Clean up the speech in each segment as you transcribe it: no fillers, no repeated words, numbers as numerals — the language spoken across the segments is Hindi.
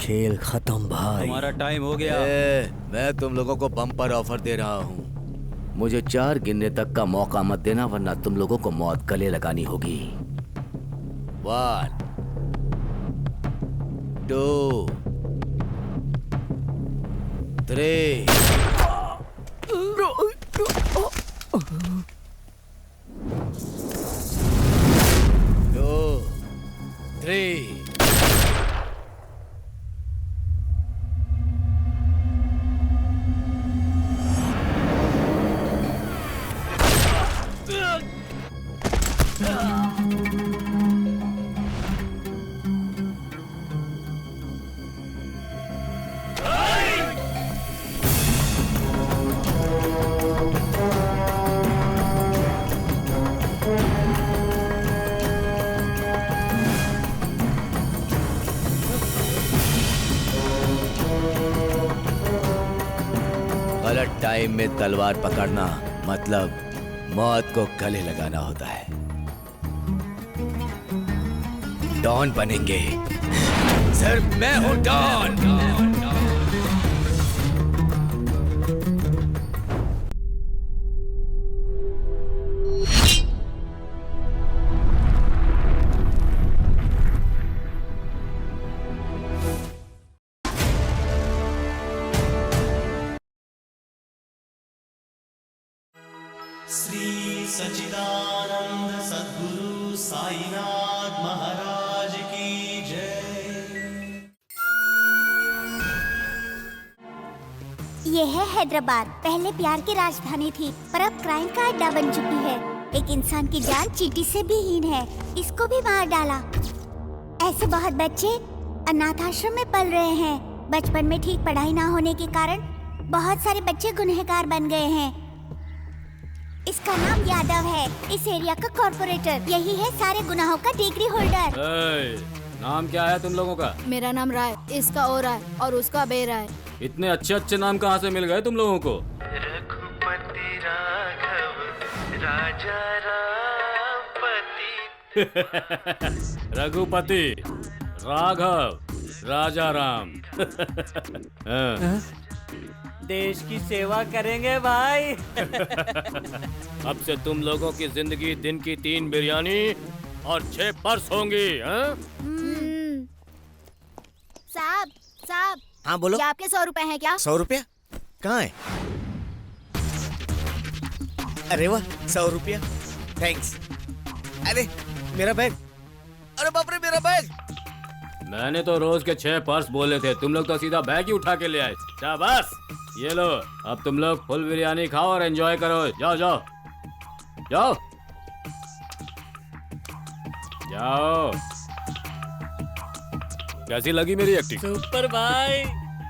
खेल खत्म भाई। तुम्हारा टाइम हो गया। मैं तुम लोगों को बम्पर ऑफर दे रहा हूँ। मुझे 4 गिनने तक का मौका मत देना, वरना तुम लोगों को मौत गले लगानी होगी। 1 2 3 2 3 गलत टाइम में तलवार पकड़ना मतलब मौत को गले लगाना होता है। डॉन बनेंगे। सिर्फ मैं हूं डॉन। श्री सच्चिदानंद सद्गुरु साईनाथ महाराज की जय। ये है हैदराबाद। पहले प्यार की राजधानी थी, पर अब क्राइम का अड्डा बन चुकी है। एक इंसान की जान चींटी से भी हीन है, इसको भी मार डाला। ऐसे बहुत बच्चे अनाथ आश्रम में पल रहे हैं। बचपन में ठीक पढ़ाई ना होने के कारण बहुत सारे बच्चे गुनहगार बन गए हैं। इसका नाम यादव है, इस एरिया का कॉर्पोरेटर। यही है सारे गुनाहों का डिग्री होल्डर। नाम क्या है तुम लोगों का? मेरा नाम राय, इसका और राय और उसका बेराय। इतने अच्छे अच्छे नाम कहाँ से मिल गए तुम लोगों को? रघुपति राघव राजा रामपति। रघुपति राघव राजा राम। देश की सेवा करेंगे भाई। अब से तुम लोगों की जिंदगी दिन की 3 बिरयानी और 6 पर्स होंगी। साहब साहब, हाँ बोलो। ये आपके 100 रुपए हैं क्या? 100 रुपया कहाँ है? अरे वाह, 100 रुपया, थैंक्स। अरे मेरा बैग, अरे बाप रे मेरा बैग। मैंने तो रोज के 6 पर्स बोले थे, तुम लोग तो सीधा बैग ही उठा के ले आए। शाबाश, ये लो, अब तुम लोग फुल बिरयानी खाओ और एंजॉय करो। जाओ जाओ जाओ जाओ। कैसी लगी मेरी एक्टिंग? सुपर भाई।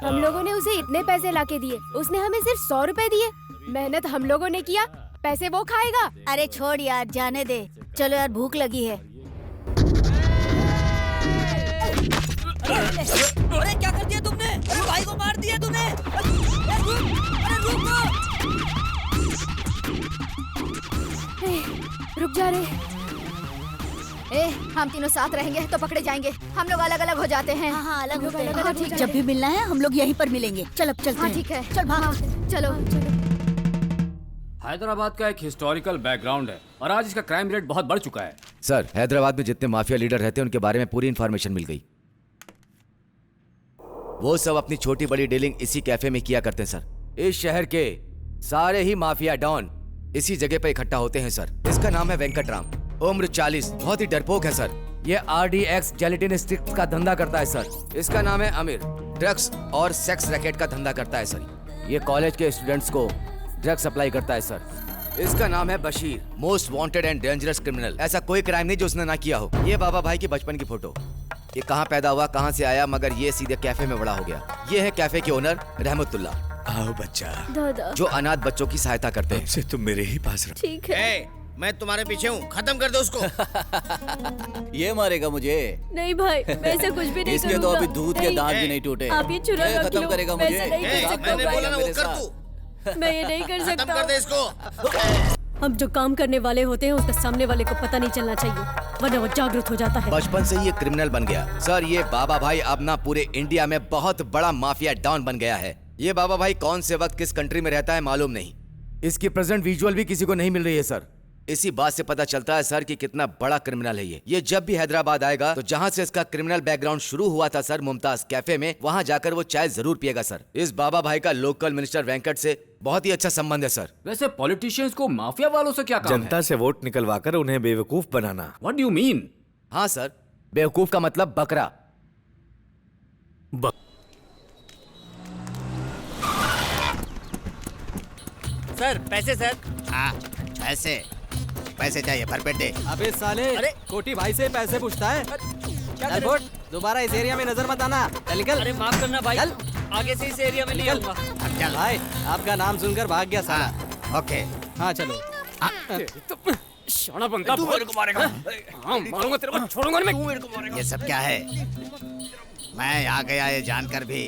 हम लोगों ने उसे इतने पैसे लाके दिए, उसने हमें सिर्फ 100 रुपए दिए। मेहनत हम लोगों ने किया, पैसे वो खाएगा। अरे छोड़ यार, जाने दे। चलो यार, भूख लगी है। अरे क्या कर दिया तुमने? अरे भाई को मार दिया तूने। अरे रुक जा रे। हम तीनों साथ रहेंगे तो पकड़े जाएंगे। हम लोग अलग अलग हो जाते हैं। हाँ, अलग होते हैं। हाँ, ठीक है। जब भी मिलना है हम लोग यहीं पर मिलेंगे। चल अब चलते हाँ हैं। ठीक है, चल भाग। चलो। हैदराबाद का एक हिस्टोरिकल बैकग्राउंड है और आज इसका क्राइम रेट बहुत बढ़ चुका है। सर, हैदराबाद में जितने माफिया लीडर रहते हैं उनके बारे में पूरी इन्फॉर्मेशन मिल गई। वो सब अपनी छोटी बड़ी डीलिंग इसी कैफे में किया करते हैं सर। इस शहर के सारे ही माफिया डॉन इसी जगह पे इकट्ठा होते हैं सर। इसका नाम है वेंकटराम, उम्र 40, बहुत ही डरपोक है सर। ये RDX जेलेटिन स्टिक्स का धंधा करता है सर। इसका नाम है अमीर, ड्रग्स और सेक्स रैकेट का धंधा करता है सर। ये कॉलेज के स्टूडेंट्स को ड्रग्स सप्लाई करता है सर। इसका नाम है Bashir, most wanted and dangerous criminal. ऐसा कोई क्राइम नहीं जो उसने ना किया हो। ये बाबा भाई की बचपन की फोटो। ये कहाँ पैदा हुआ, कहाँ से आया, मगर ये सीधे कैफे में बड़ा हो गया। ये है कैफे के ओनर रहमतुल्ला। आओ बच्चा, दादा जो अनाथ बच्चों की सहायता करते हैं। से तुम मेरे ही पास रहो। ठीक है। मैं तुम्हारे पीछे हूँ, खत्म कर दो उसको। ये मारेगा मुझे? नहीं भाई, मैं ऐसा कुछ भी नहीं इसके तो अभी दूध के दांत भी नहीं टूटे। आप ये चुरा रख खत्म लो। करेगा मैं मुझे? ऐसा नहीं कर सकता मैंने भाई। बोला ना वो कर तू। मैं ये नहीं कर खत्म सकता। कर दे इसको। हम जो काम करने वाले होते हैं उसका सामने वाले को पता नहीं चलना चाहिए, वरना वो जागरूक हो जाता है। बचपन से ये क्रिमिनल बन गया सर। ये बाबा भाई अब ना पूरे इंडिया में बहुत बड़ा माफिया डॉन बन गया है। ये बाबा भाई कौन से वक्त किस कंट्री में रहता है मालूम नहीं। इसकी प्रेजेंट विजुअल भी किसी को नहीं मिल रही है सर। इसी बात से पता चलता है सर कि कितना बड़ा क्रिमिनल है ये जब भी हैदराबाद आएगा तो जहां से इसका क्रिमिनल बैकग्राउंड शुरू हुआ था सर, मुमताज कैफे में, वहां जाकर वो चाय जरूर पिएगा सर। इस बाबा भाई का लोकल मिनिस्टर वेंकट से बहुत ही अच्छा संबंध है सर। वैसे पॉलिटिशियंस को माफिया वालों से क्या काम है? जनता से वोट निकलवाकर उन्हें बेवकूफ बनाना। What do you mean? हाँ सर, बेवकूफ का मतलब बकरा। सर पैसे सर। हाँ पैसे चाहिए, भरपेट दे। अबे साले, अरे कोटी भाई से पैसे पूछता है। क्या चल फुट, दोबारा इस एरिया में नजर मत आना। चल निकल। अरे माफ करना भाई, चल। आगे से इस एरिया में नहीं आऊंगा। चल भाई, आपका नाम सुनकर भाग गया साला। ओके। हाँ चलो। शाना बनता तू मेरे को मारेगा। हाँ मारूंगा तेरे को, छोड़ूंगा नहीं मैं। तू मेरे को मारेगा। ये सब क्या है? मैं आ गया ये जानकर भी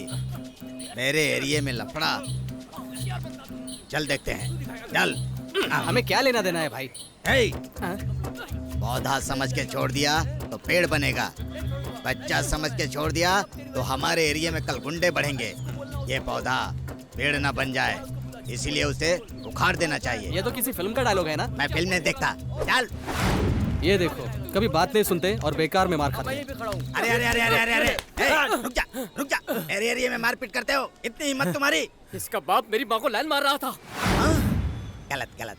मेरे एरिया में लफड़ा। चल देखते हैं, चल। हमें क्या लेना देना है भाई? पौधा समझ के छोड़ दिया तो पेड़ बनेगा, बच्चा समझ के छोड़ दिया तो हमारे एरिया में कल गुंडे बढ़ेंगे। ये पौधा पेड़ ना बन जाए, इसीलिए उसे उखाड़ देना चाहिए। ये तो किसी फिल्म का डायलॉग है ना? मैं फिल्म नहीं देखता। चल। ये देखो, कभी बात नहीं सुनते और बेकार में मार खाते। अरे अरे अरे अरे अरे अरे रुक जा। मेरे एरिया में मारपीट करते हो, इतनी हिम्मत तुम्हारी? इसका बाप मेरी माँ को लाइन मार रहा था। गलत।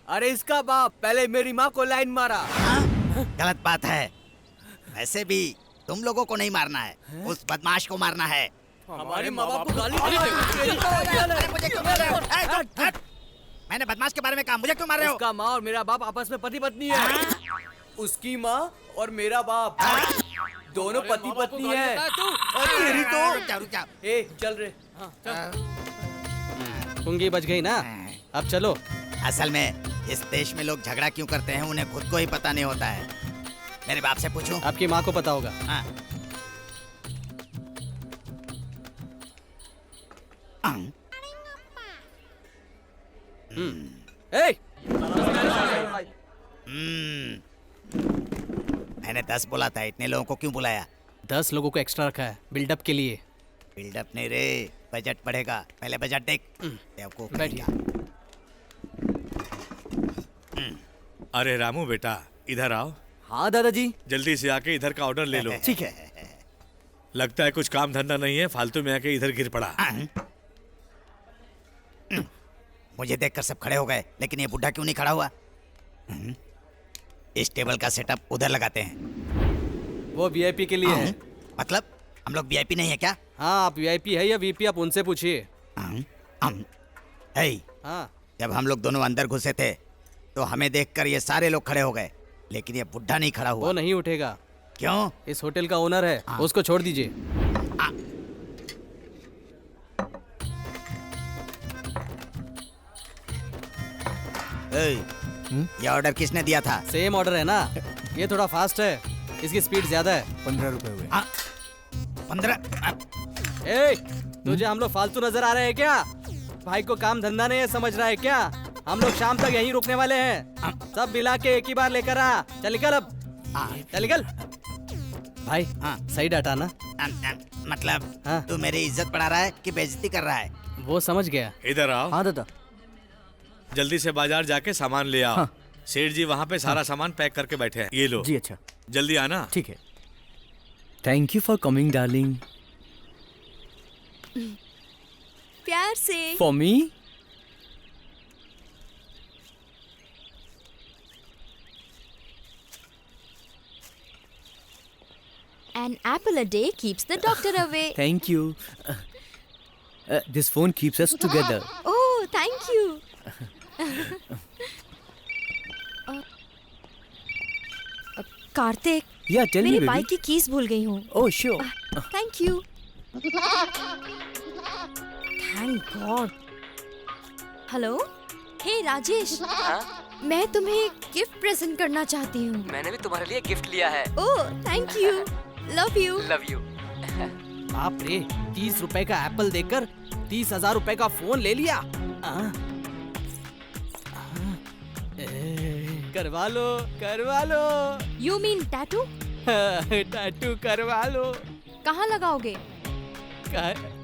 अरे इसका बाप पहले मेरी माँ को लाइन मारा। गलत बात है। वैसे भी तुम लोगों को नहीं मारना है, उस बदमाश को मारना है। हमारे माँ बाप को गाली मुझे क्यों मार रहे हो? हट। मैंने बदमाश के बारे में कहा, मुझे क्यों मार रहे हो? उसका माँ और मेरा बाप आपस में पति पत्नी है। उसकी माँ और मेरा बाप दोनों पति पत्नी है। तेरी तो रुक जा। ए चल रे। कुंगी बच गई ना? अब चलो। असल में इस देश में लोग झगड़ा क्यों करते हैं उन्हें खुद को ही पता नहीं होता है। मेरे बाप से पूछूं? आपकी माँ को पता होगा। हाँ। मैंने 10 बोला था, इतने लोगों को क्यों बुलाया? 10 लोगों को एक्स्ट्रा रखा है बिल्डअप के लिए। बिल्डअप नहीं रे, बजट बढ़ेगा। पहले बजट देख। बेवकूफ। बैठिए। अरे रामू बेटा, इधर आओ। हाँ दादाजी। जल्दी से आके इधर का ऑर्डर ले लो। ठीक है। लगता है कुछ काम धंधा नहीं है, फालतू में आके इधर गिर पड़ा। मुझे देखकर सब खड़े हो गए, लेकिन ये बुढ़ा क्यों नहीं खड़ा हुआ? इस टेबल का सेटअप उधर लगाते हैं। वो वीआईपी के लिए है। मतलब हम लोग वीआईपी नहीं है क्या? हाँ, आप वीआईपी है या वीपी, आप उनसे पूछिए। हाँ। जब हम लोग दोनों अंदर घुसे थे तो हमें देखकर ये सारे लोग खड़े हो गए, लेकिन ये बुढ़ा नहीं खड़ा हुआ। वो नहीं उठेगा। क्यों? इस होटल का ओनर है, उसको छोड़ दीजिए। ये ऑर्डर किसने दिया था? सेम ऑर्डर है ना, ये थोड़ा फास्ट है, इसकी स्पीड ज्यादा है। 15 रुपए हुए। 15? ए, तुझे हम लोग फालतू नजर आ रहे हैं क्या? भाई को काम धंधा नहीं है समझ रहा है क्या? हम लोग शाम तक यहीं रुकने वाले हैं। सब मिला के एक ही बार लेकर आ। चल निकल अब। चल निकल। भाई सही डाटा ना? मतलब तू मेरी इज्जत बढ़ा रहा है कि बेइज्जती कर रहा है? वो समझ गया। इधर आओ। हाँ दादा। जल्दी से बाजार जाके सामान ले आओ। सेठ जी वहाँ पे सारा सामान पैक करके बैठे हैं। ये लो। जी अच्छा। जल्दी आना। ठीक है। Thank you for coming darling. प्यार से। For me. An apple a day keeps the doctor away. Thank you. This phone keeps us together. Oh, thank you. Kartik, Yeah, tell me, मेरी baby. बाइक की कीज भूल गई हूँ। Oh, sure. Thank you. Thank God. Hello, hey Rajesh. मैं तुम्हें गिफ्ट प्रेजेंट करना चाहती हूँ। मैंने भी तुम्हारे लिए गिफ्ट लिया है। Oh, thank you. Love you. Love you. बाप रे, 30 रुपए का एप्पल देकर 30,000 रुपए का फोन ले लिया। करवा लो, करवा लो। You mean tattoo? टैटू करवा लो। कहाँ लगाओगे?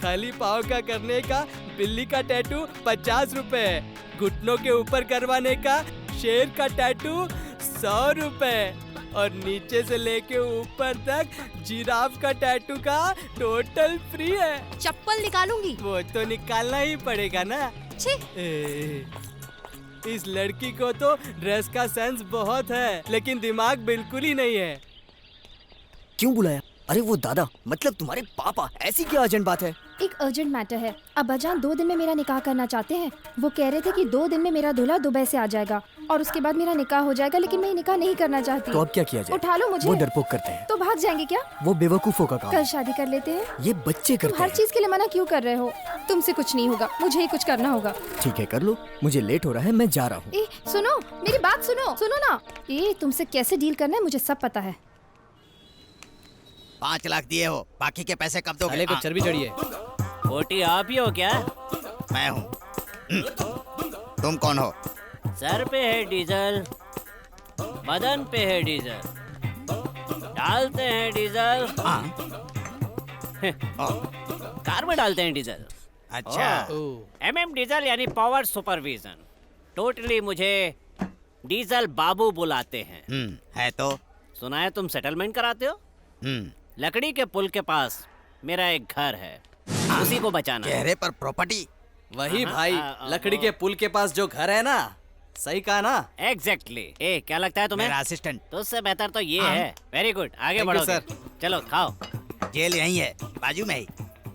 खाली पाँव का करने का बिल्ली का टैटू 50 रुपए, घुटनों के ऊपर करवाने का शेर का टैटू 100 रुपए और नीचे से लेके ऊपर तक जिराफ का टैटू का टोटल फ्री है। चप्पल निकालूंगी। वो तो निकालना ही पड़ेगा ना। इस लड़की को तो ड्रेस का सेंस बहुत है, लेकिन दिमाग बिल्कुल ही नहीं है। क्यों बुलाया? अरे वो दादा, मतलब तुम्हारे पापा। ऐसी क्या अर्जेंट बात है? एक अर्जेंट मैटर है। अब्बाजान 2 दिन में मेरा निकाह करना चाहते हैं। वो कह रहे थे कि 2 दिन में मेरा दूल्हा दुबई से आ जाएगा और उसके बाद मेरा निकाह हो जाएगा, लेकिन मैं निकाह नहीं करना चाहती। तो अब क्या किया जाए? उठा लो मुझे। वो डरपोक करते हैं। तो भाग जाएंगे क्या? वो बेवकूफों का काम। कल शादी कर लेते हैं। ये बच्चे करते तुम हर चीज के लिए मना क्यों कर रहे हो? तुमसे कुछ नहीं होगा, मुझे ही कुछ करना होगा। ठीक है, कर लो। मुझे लेट हो रहा है, मैं जा रहा हूँ। सुनो, मेरी बात सुनो। सुनो ना, तुमसे कैसे डील करना है मुझे सब पता है। 5 लाख दिए हो, बाकी के पैसे कब दोगे? साले को चर्बी चढ़ी है। बोटी आप ही हो क्या? मैं हूँ। तुम कौन हो? सर पे है डीजल, बदन पे है डीजल, डालते हैं डीजल। कार में डालते हैं डीजल। अच्छा। MM डीजल यानी पावर सुपरविजन। टोटली मुझे डीजल बाबू बुलाते हैं। है तो। सुना है तुम सेटलमेंट कराते हो? लकड़ी के पुल के पास मेरा एक घर है, उसी को बचाना। चेहरे पर प्रॉपर्टी। वही भाई, लकड़ी के पुल के पास जो घर है ना। सही कहा ना? एग्जैक्टली। क्या लगता है तुम्हें? मेरा असिस्टेंट। तो उससे बेहतर तो ये है। वेरी गुड, आगे बढ़ो सर। चलो खाओ। जेल यहीं है, बाजू में ही।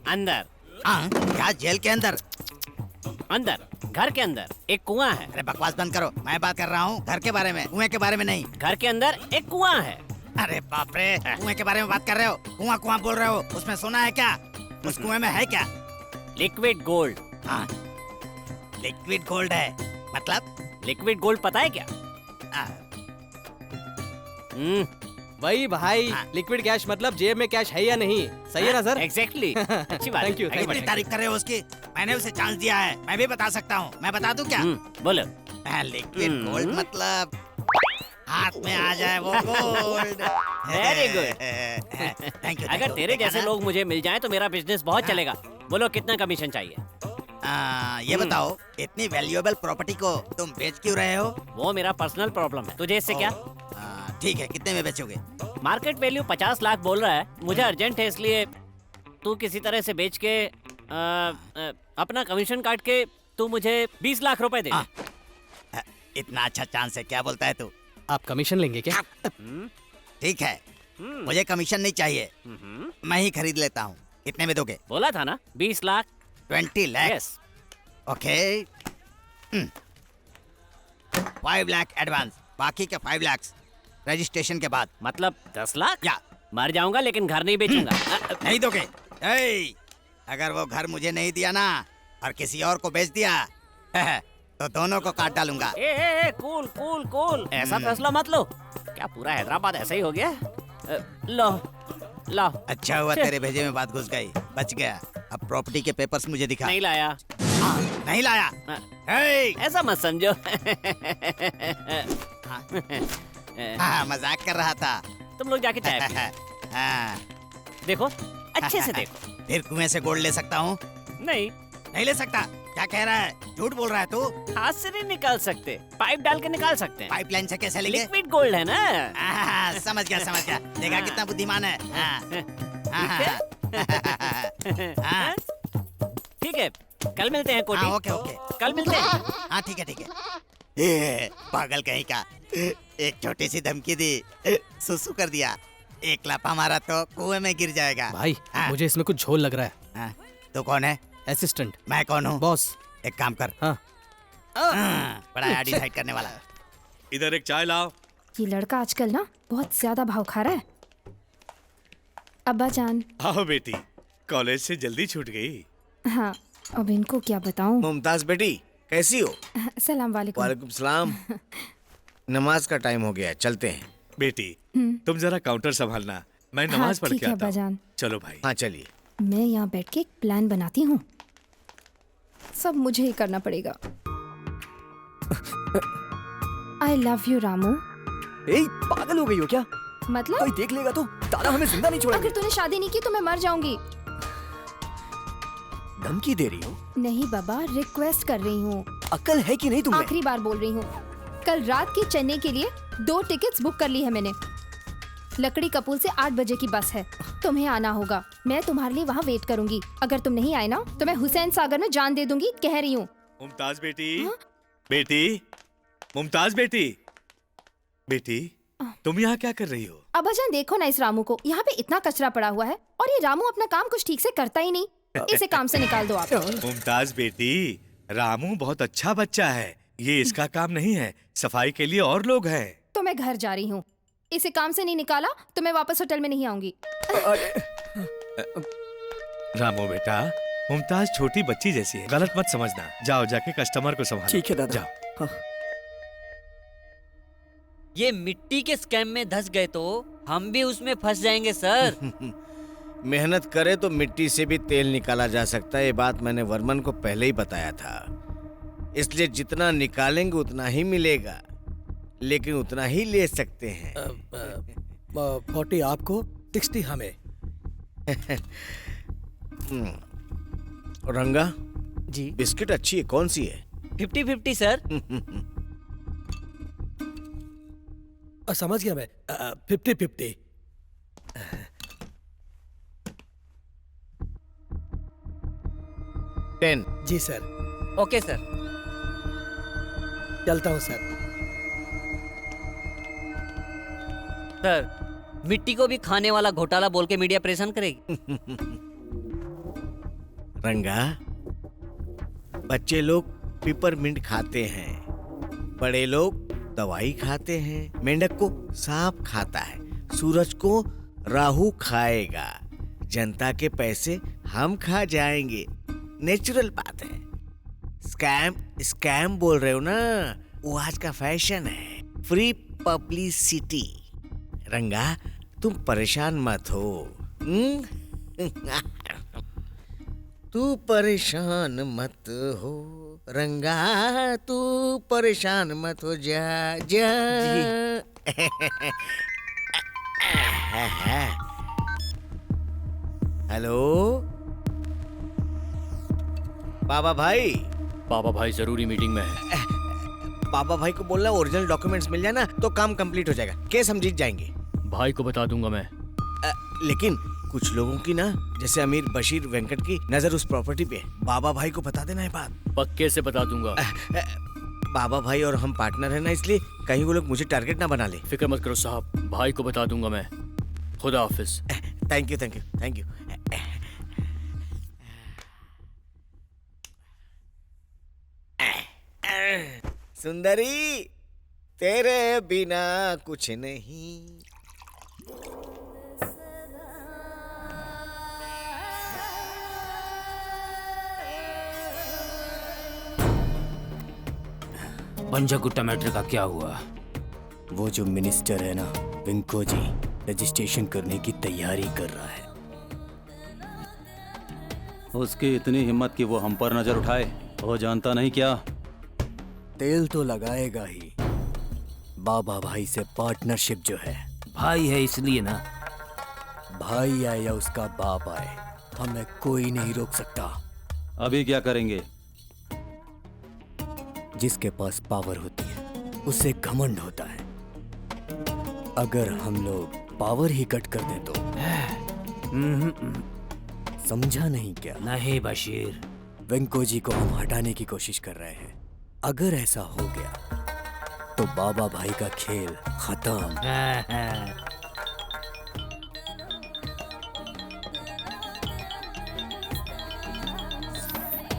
अंदर? क्या जेल के अंदर? अंदर, घर के अंदर एक कुआं है। अरे बकवास बंद करो, मैं बात कर रहा हूँ घर के बारे में, कुएं के बारे में नहीं। घर के अंदर एक कुआं है। अरे बाप रे, कुएं के बारे में बात कर रहे हो? कुआं कुआं बोल रहे हो? उसमें सोना है क्या? उस कुएं में है क्या? Liquid gold. हाँ, लिक्विड गोल्ड है। मतलब? लिक्विड गोल्ड पता है क्या? वही भाई, लिक्विड कैश मतलब जेब में कैश है या नहीं। सही है ना सर? एग्जैक्टली। अच्छी बात। Thank you. कितनी तारीफ कर रहे हो उसकी? मैंने उसे चांस दिया है, मैं भी बता सकता हूँ। मैं बता दूँ क्या? बोलो। लिक्विड गोल्ड मतलब हाथ में आ जाए वो gold. Very good. Thank you. अगर तेरे जैसे लोग मुझे मिल जाएं तो मेरा बिजनेस बहुत चलेगा। बोलो कितना कमीशन चाहिए? ये बताओ, इतनी वैल्यूएबल प्रॉपर्टी को तुम बेच क्यों रहे हो? वो मेरा पर्सनल प्रॉब्लम है, तुझे इससे क्या? ठीक है, कितने में बेचोगे? मार्केट वैल्यू 50 लाख बोल रहा है। मुझे अर्जेंट है, इसलिए तू किसी तरह से बेच के अपना कमीशन काट के तू मुझे 20 लाख रुपए दे। इतना अच्छा चांस है, क्या बोलता है तू? आप कमीशन लेंगे क्या? ठीक है, मुझे कमीशन नहीं चाहिए, मैं ही खरीद लेता हूँ। कितने में दोगे? बोला था ना 20 lakh. 20 lakh? Yes. Okay. 5 lakh advance, बाकी के 5 लाख रजिस्ट्रेशन के बाद। मतलब 10 लाख? या मर जाऊंगा लेकिन घर नहीं बेचूंगा। नहीं दोगे? अगर वो घर मुझे नहीं दिया ना और किसी और को बेच दिया तो दोनों को काट डालूंगा। कूल कूल कूल, ऐसा फैसला मत लो। क्या पूरा हैदराबाद ऐसा ही हो गया? लो लो। अच्छा हुआ तेरे भेजे में बात घुस गई, बच गया। अब प्रॉपर्टी के पेपर्स मुझे दिखा। नहीं लाया। नहीं लाया? ऐसा मत समझो। मजाक कर रहा था। तुम लोग जाके चाय पियो। देखो अच्छे से देखो। फिर कुएं से गोल्ड ले सकता हूँ? नहीं ले सकता। क्या कह रहा है? झूठ बोल रहा है तू? हाथ से नहीं निकाल सकते, पाइप डाल के निकाल सकते हैं। पाइपलाइन से कैसे लेंगे? लिक्विड गोल्ड है ना। समझ गया। देखा कितना बुद्धिमान है। ठीक है, कल मिलते हैं कोटी। ओके। कल मिलते हैं। हाँ ठीक है। पागल कहीं का, एक छोटी सी धमकी दी, सुसु कर दिया। एक लापा मारा तो कुएं में गिर जाएगा। भाई मुझे इसमें कुछ झोल लग रहा है। तो कौन है? असिस्टेंट। मैं कौन हूँ? बॉस। एक काम कर। बड़ा आया डिसाइड करने वाला। इधर एक चाय लाओ। ये लड़का आजकल ना बहुत ज्यादा भाव खा रहा है। अब्बा जान। हाँ बेटी, कॉलेज से जल्दी छूट गई। हाँ, अब इनको क्या बताऊं। मुमताज बेटी, कैसी हो? सलाम वालेकुम। वालेकुम सलाम। नमाज का टाइम हो गया, चलते हैं। बेटी तुम जरा काउंटर संभालना, मैं नमाज पढ़ के आता हूँ। चलो भाई। हाँ चलिए। मैं यहाँ बैठ के एक प्लान बनाती हूँ, सब मुझे ही करना पड़ेगा। I love you Ramu. ए, पागल हो गई हो क्या? मतलब कोई देख लेगा तो दादा हमें जिंदा नहीं छोड़ेंगे। अगर तूने शादी नहीं की तो मैं मर जाऊंगी। धमकी दे रही हो? नहीं बाबा, रिक्वेस्ट कर रही हूँ। अक्ल है कि नहीं तुम्हें? आखिरी बार बोल रही हूँ। कल रात की चेन्नई के लिए 2 टिकट्स बुक कर ली है मैंने। लकड़ी कपूल से 8 बजे की बस है। तुम्हें आना होगा। मैं तुम्हारे लिए वहाँ वेट करूंगी। अगर तुम नहीं आए ना तो मैं हुसैन सागर में जान दे दूंगी, कह रही हूँ। मुमताज बेटी, बेटी, मुमताज बेटी, बेटी, तुम यहाँ क्या कर रही हो? अब्बाजान देखो ना इस रामू को, यहाँ पे इतना कचरा पड़ा हुआ है और ये रामू अपना काम कुछ ठीक से करता ही नहीं। इसे काम से निकाल दो आप। मुमताज बेटी, रामू बहुत अच्छा बच्चा है। ये इसका काम नहीं है, सफाई के लिए और लोग हैं। तो मैं घर जा रही हूँ। इसे काम से नहीं निकाला तो मैं वापस होटल में नहीं आऊंगी। रामू बेटा, मुमताज छोटी बच्ची जैसी है, गलत मत समझना। जाओ जाके कस्टमर को संभालो। ठीक है दादा। जाओ। ये मिट्टी के स्कैम में धंस गए तो हम भी उसमें फंस जाएंगे सर। मेहनत करे तो मिट्टी से भी तेल निकाला जा सकता है। ये बात मैंने वर्मन को पहले ही बताया था। इसलिए जितना निकालेंगे उतना ही मिलेगा, लेकिन उतना ही ले सकते हैं। 40 आपको, 60 हमें। रंगा जी बिस्किट अच्छी है, कौन सी है? 50-50 सर। समझ गया मैं। 50-50। जी सर। Okay sir. चलता हूँ सर। सर, मिट्टी को भी खाने वाला घोटाला बोल के मीडिया परेशान करेगी। रंगा, बच्चे लोग पिपरमिंट खाते हैं, बड़े लोग दवाई खाते हैं, मेंढक को सांप खाता है, सूरज को राहु खाएगा, जनता के पैसे हम खा जाएंगे। नेचुरल बात है। स्कैम बोल रहे हो ना, वो आज का फैशन है। Free publicity. रंगा, तुम परेशान मत हो। तू परेशान मत हो रंगा, तू परेशान मत हो। जा जा। हेलो बाबा भाई। पापा भाई जरूरी मीटिंग में है। बाबा भाई को बोलना ओरिजिनल डॉक्यूमेंट्स मिल जाए ना तो काम कंप्लीट हो जाएगा, केस हम जीत जाएंगे। भाई को बता दूंगा मैं। लेकिन कुछ लोगों की ना, जैसे अमीर बशीर वेंकट की नजर उस प्रॉपर्टी पे है। बाबा भाई को बता देना है बात। पक्के से बता दूंगा। बाबा भाई और हम पार्टनर है ना, इसलिए कहीं वो लोग मुझे टारगेट ना बना ले। फिक्र मत करो साहब, भाई को बता दूंगा मैं। खुदा हाफिज। Thank you thank you thank you. सुंदरी, तेरे बिना कुछ नहीं। पंजागुट्टा मैटर का क्या हुआ? वो जो मिनिस्टर है ना विंको जी, रजिस्ट्रेशन करने की तैयारी कर रहा है। उसकी इतनी हिम्मत कि वो हम पर नजर उठाए। वो जानता नहीं क्या तेल तो लगाएगा ही। बाबा भाई से पार्टनरशिप जो है, भाई है इसलिए ना। भाई आए या उसका बाप आए, हमें कोई नहीं रोक सकता। अभी क्या करेंगे? जिसके पास पावर होती है उसे घमंड होता है। अगर हम लोग पावर ही कट कर दें तो समझा नहीं क्या? नहीं बशीर, वेंको जी को हम हटाने की कोशिश कर रहे हैं। अगर ऐसा हो गया तो बाबा भाई का खेल खत्म।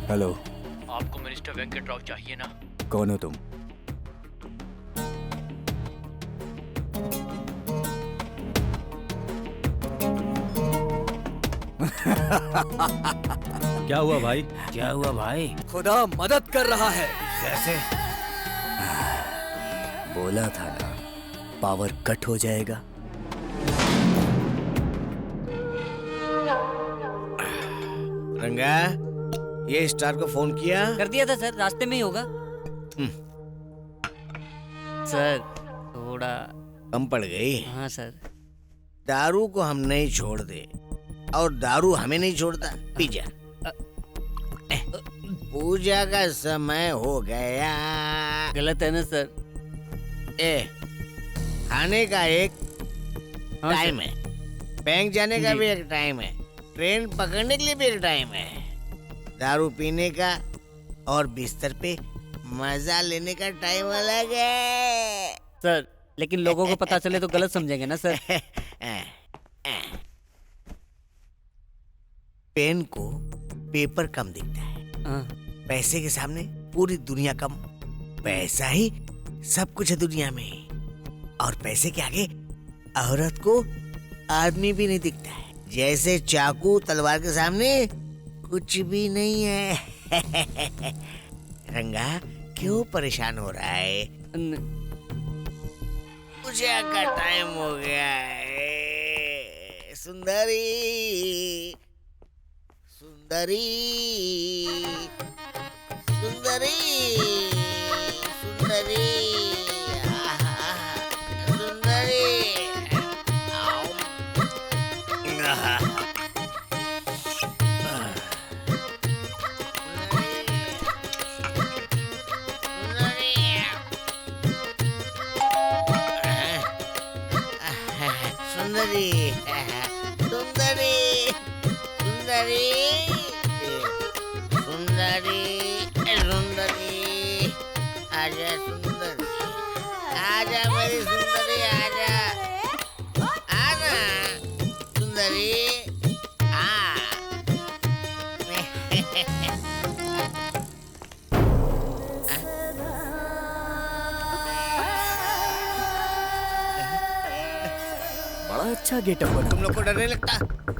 हेलो, आपको मिनिस्टर वेंकट राव चाहिए ना? कौन हो तुम? क्या हुआ भाई? क्या हुआ भाई? खुदा मदद कर रहा है। कैसे? बोला था ना, पावर कट हो जाएगा। रंगा, ये स्टार को फोन किया? कर दिया था सर, रास्ते में ही होगा। सर थोड़ा कम पड़ गई। हाँ सर। दारू को हम नहीं छोड़ दे और दारू हमें नहीं छोड़ता। पी जा। पूजा का समय हो गया। गलत है ना सर? खाने का एक हाँ टाइम है, बैंक जाने का भी एक टाइम है, ट्रेन पकड़ने के लिए भी एक टाइम है, दारू पीने का और बिस्तर पे मजा लेने का टाइम अलग है। सर लेकिन लोगों को पता चले तो गलत समझेंगे ना सर? पेन को पेपर कम दिखता है, पैसे के सामने पूरी दुनिया कम। पैसा ही सब कुछ है दुनिया में, और पैसे के आगे औरत को आदमी भी नहीं दिखता है। जैसे चाकू तलवार के सामने कुछ भी नहीं है। रंगा क्यों परेशान हो रहा है? पूजा का टाइम हो गया है। सुंदरी सुंदरी सुंदरी सुंदरी सुंदरी। सुंदरी सुंदरी सुंदरी सुंदरी सुंदरी आजा सुंदरी, आजा मेरी सुंदरी, आजा आजा सुंदरी आ। बड़ा अच्छा गेटअप बना। तुम लोग को डर नहीं लगता?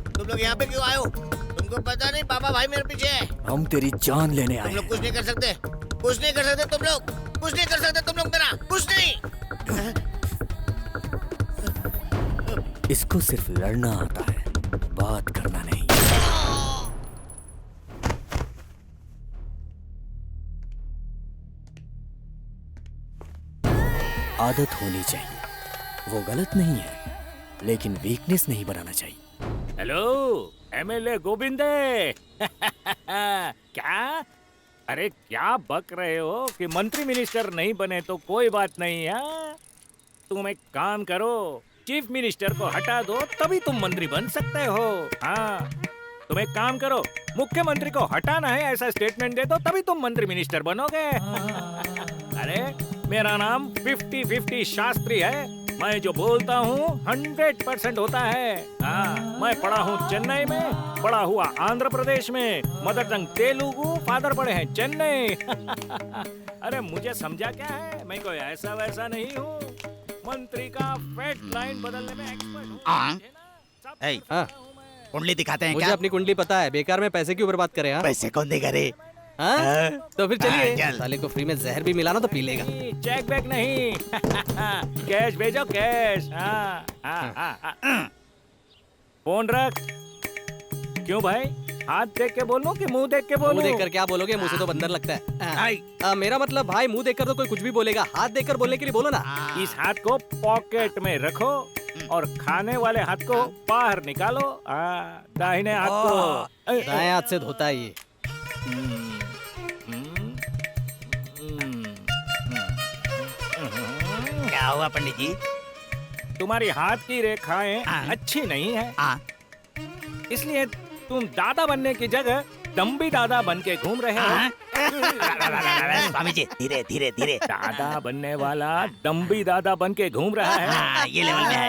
तुम लोग यहाँ पे क्यों आए हो? तुमको पता नहीं बाबा भाई मेरे पीछे है। हम तेरी जान लेने आए। तुम लोग कुछ नहीं कर सकते, कुछ नहीं कर सकते। तुम लोग कुछ नहीं कर सकते। तुम लोग मेरा कुछ नहीं। इसको सिर्फ लड़ना आता है, बात करना नहीं। आदत होनी चाहिए, वो गलत नहीं है, लेकिन वीकनेस नहीं बनाना चाहिए। हेलो एमएलए गोविंदे। क्या? अरे क्या बक रहे हो कि मंत्री मिनिस्टर नहीं बने तो कोई बात नहीं है। तुम एक काम करो, चीफ मिनिस्टर को हटा दो, तभी तुम मंत्री बन सकते हो। हाँ तुम एक काम करो, मुख्यमंत्री को हटाना है ऐसा स्टेटमेंट दे दो, तभी तुम मंत्री मिनिस्टर बनोगे। अरे मेरा नाम 50-50 शास्त्री है, मैं जो बोलता हूँ 100% होता है। हाँ मैं पढ़ा हूँ चेन्नई में, पढ़ा हुआ आंध्र प्रदेश में, मदर टंग तेलुगु, फादर पढ़े हैं चेन्नई। अरे मुझे समझा क्या है, मैं कोई ऐसा वैसा नहीं हूँ, मंत्री का फेट लाइन बदलने में एक्सपर्ट हूँ। कुंडली दिखाते हैं मुझे क्या? अपनी कुंडली पता है, बेकार में पैसे क्यों बर्बाद करे? पैसे कौन देगा रे? तो फिर चलिए, साले को फ्री में जहर भी मिला ना तो पी लेगा। चेक बैक नहीं, कैश भेजो कैश। फोन रख। क्यों भाई, हाथ देख के बोलो कि मुंह देख के बोलो? मुंह देखकर क्या बोलोगे, मुंह से तो बंदर लगता है। मेरा मतलब भाई मुंह देखकर तो कोई कुछ भी बोलेगा, हाथ देखकर बोलने के लिए बोलो ना। इस हाथ को पॉकेट में रखो और खाने वाले हाथ को बाहर निकालो। दाहिने हाथ को दाएं हाथ से धोता है ये। क्या हुआ पंडित जी? तुम्हारी हाथ की रेखाएं अच्छी नहीं है, इसलिए तुम दादा बनने की जगह दम्बी दादा बन के घूम रहे हो। स्वामी जी धीरे धीरे धीरे। दादा बनने वाला दम्बी दादा बन के घूम रहा है। ये लेवल में है।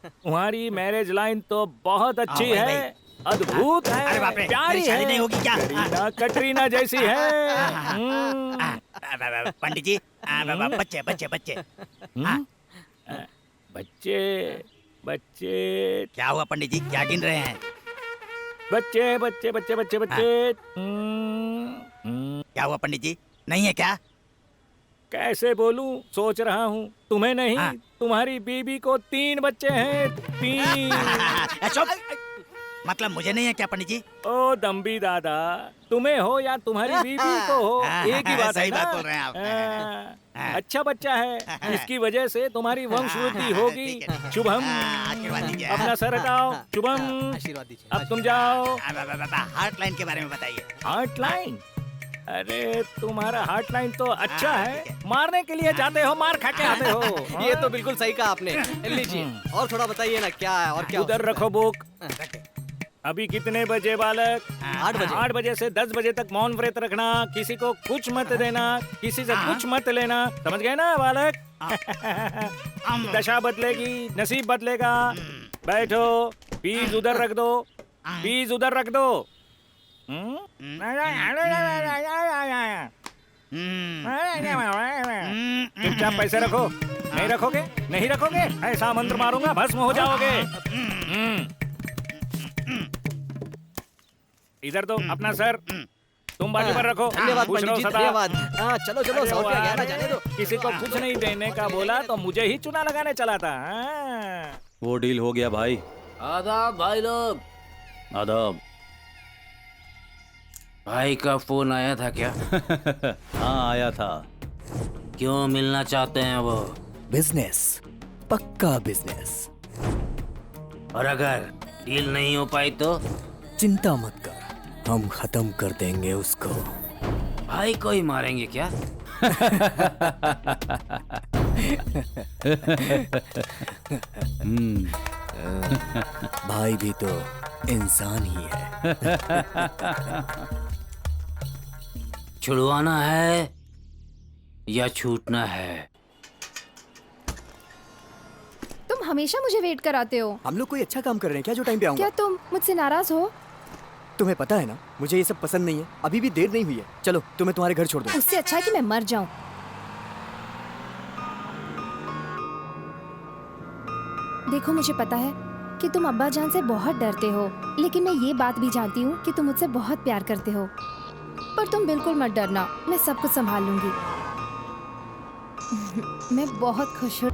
तुम्हारी मैरिज लाइन तो बहुत अच्छी है, अद्भुत है, अरे बाप रे, प्यारी मेरी शादी है, नहीं होगी क्या? कटरीना जैसी है। पंडित जी बच्चे बच्चे बच्चे बच्चे बच्चे क्या हुआ पंडित जी, क्या गिन रहे हैं? बच्चे बच्चे बच्चे बच्चे बच्चे। क्या हुआ पंडित जी, नहीं है क्या? कैसे बोलूं, सोच रहा हूँ। तुम्हें नहीं, तुम्हारी बीबी को 3 बच्चे हैं, 3। मतलब मुझे नहीं है क्या पंडित जी? ओ दम्बी दादा, तुम्हें हो या तुम्हारी बीबी को हो, एक ही बात है सही ना? बात बोल रहे हैं आप। अच्छा बच्चा है, इसकी वजह से तुम्हारी वंश वृद्धि होगी। शुभम, आशीर्वाद दीजिए। अपना सर हटाओ। शुभम, आशीर्वाद दीजिए। अब तुम जाओ। हार्ट लाइन के बारे में बताइए। Heart line? अरे तुम्हारा हार्ट लाइन तो अच्छा है, मारने के लिए जाते हो, मार खा के आते हो। ये तो बिल्कुल सही कहा आपने। लीजिए और थोड़ा बताइए ना क्या है और क्या। उधर रखो बुक। अभी कितने बजे बालक? 8 बजे। 8 बजे से 10 बजे तक मौन व्रत रखना, किसी को कुछ मत देना, किसी से कुछ मत लेना, समझ गए ना बालक? दशा बदलेगी, नसीब बदलेगा। बैठो, फीस उधर रख दो, फीस उधर रख दो। चुपचाप पैसे रखो। नहीं रखोगे? नहीं रखोगे? ऐसा मंत्र मारूंगा भस्म हो जाओगे। इधर तो अपना सर तुम बाजू पर रखो। धन्यवाद खुश रहो पंडित जी, सदा। धन्यवाद। हाँ, चलो चलो, अरे 100 रुपया गया ना, वाह, जाने दो। किसी को कुछ नहीं देने का बोला तो मुझे ही चुना लगाने चला था। हाँ। वो डील हो गया भाई। आदाब भाई लोग। आदाब। भाई का फोन आया था क्या? हाँ आया था। क्यों मिलना चाहते हैं वो? बिजनेस, पक्का बिजनेस। और अगर डील नहीं हो पाई तो? चिंता मत कर, हम खत्म कर देंगे उसको। भाई को ही मारेंगे क्या? भाई भी तो इंसान ही है। छुड़वाना है या छूटना है? तुम हमेशा मुझे वेट कराते हो। हम लोग कोई अच्छा काम कर रहे हैं क्या जो टाइम पे आऊंगा? क्या तुम मुझसे नाराज हो? तुम्हें पता है ना, मुझे ये सब पसंद नहीं है। अभी भी देर नहीं हुई है। चलो, तुम्हें तुम्हारे घर छोड़ दो। उससे अच्छा है कि मैं मर जाऊं। देखो, मुझे पता है कि तुम अब्बा जान से बहुत डरते हो, लेकिन मैं ये बात भी जानती हूँ कि तुम मुझसे बहुत प्यार करते हो। पर तुम बिल्कुल मत डरना, मैं सब कुछ संभाल लूंगी। मैं बहुत खुश हूँ।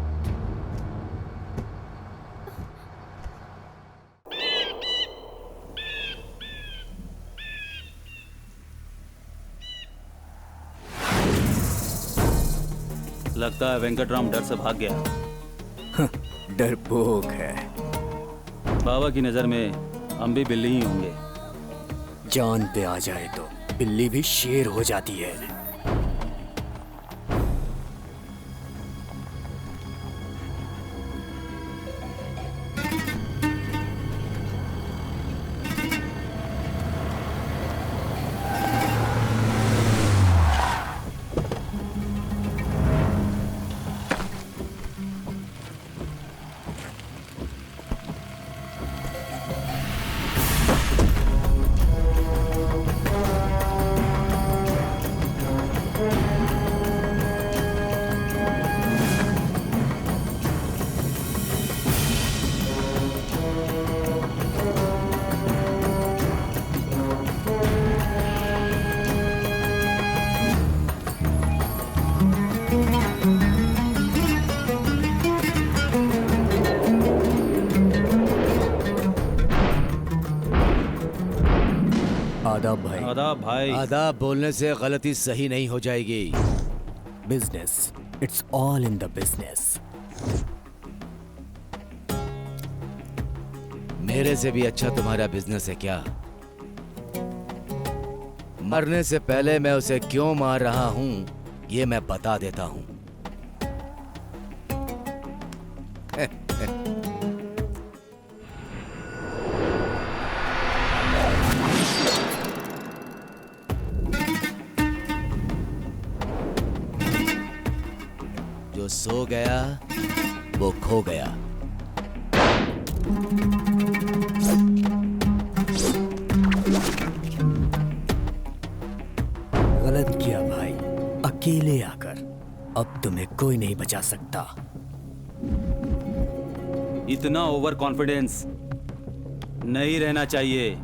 लगता है वेंकटराम डर से भाग गया। डरपोक है। बाबा की नजर में हम भी बिल्ली ही होंगे। जान पे आ जाए तो बिल्ली भी शेर हो जाती है। आदाब भाई। आदाब भाई। आदाब बोलने से गलती सही नहीं हो जाएगी। Business, it's all in the business. मेरे से भी अच्छा तुम्हारा बिजनेस है क्या? मरने से पहले मैं उसे क्यों मार रहा हूं ये मैं बता देता हूं। जो सो गया वो खो गया। गलत किया भाई, अकेले आकर। अब तुम्हें कोई नहीं बचा सकता। इतना ओवर कॉन्फिडेंस नहीं रहना चाहिए।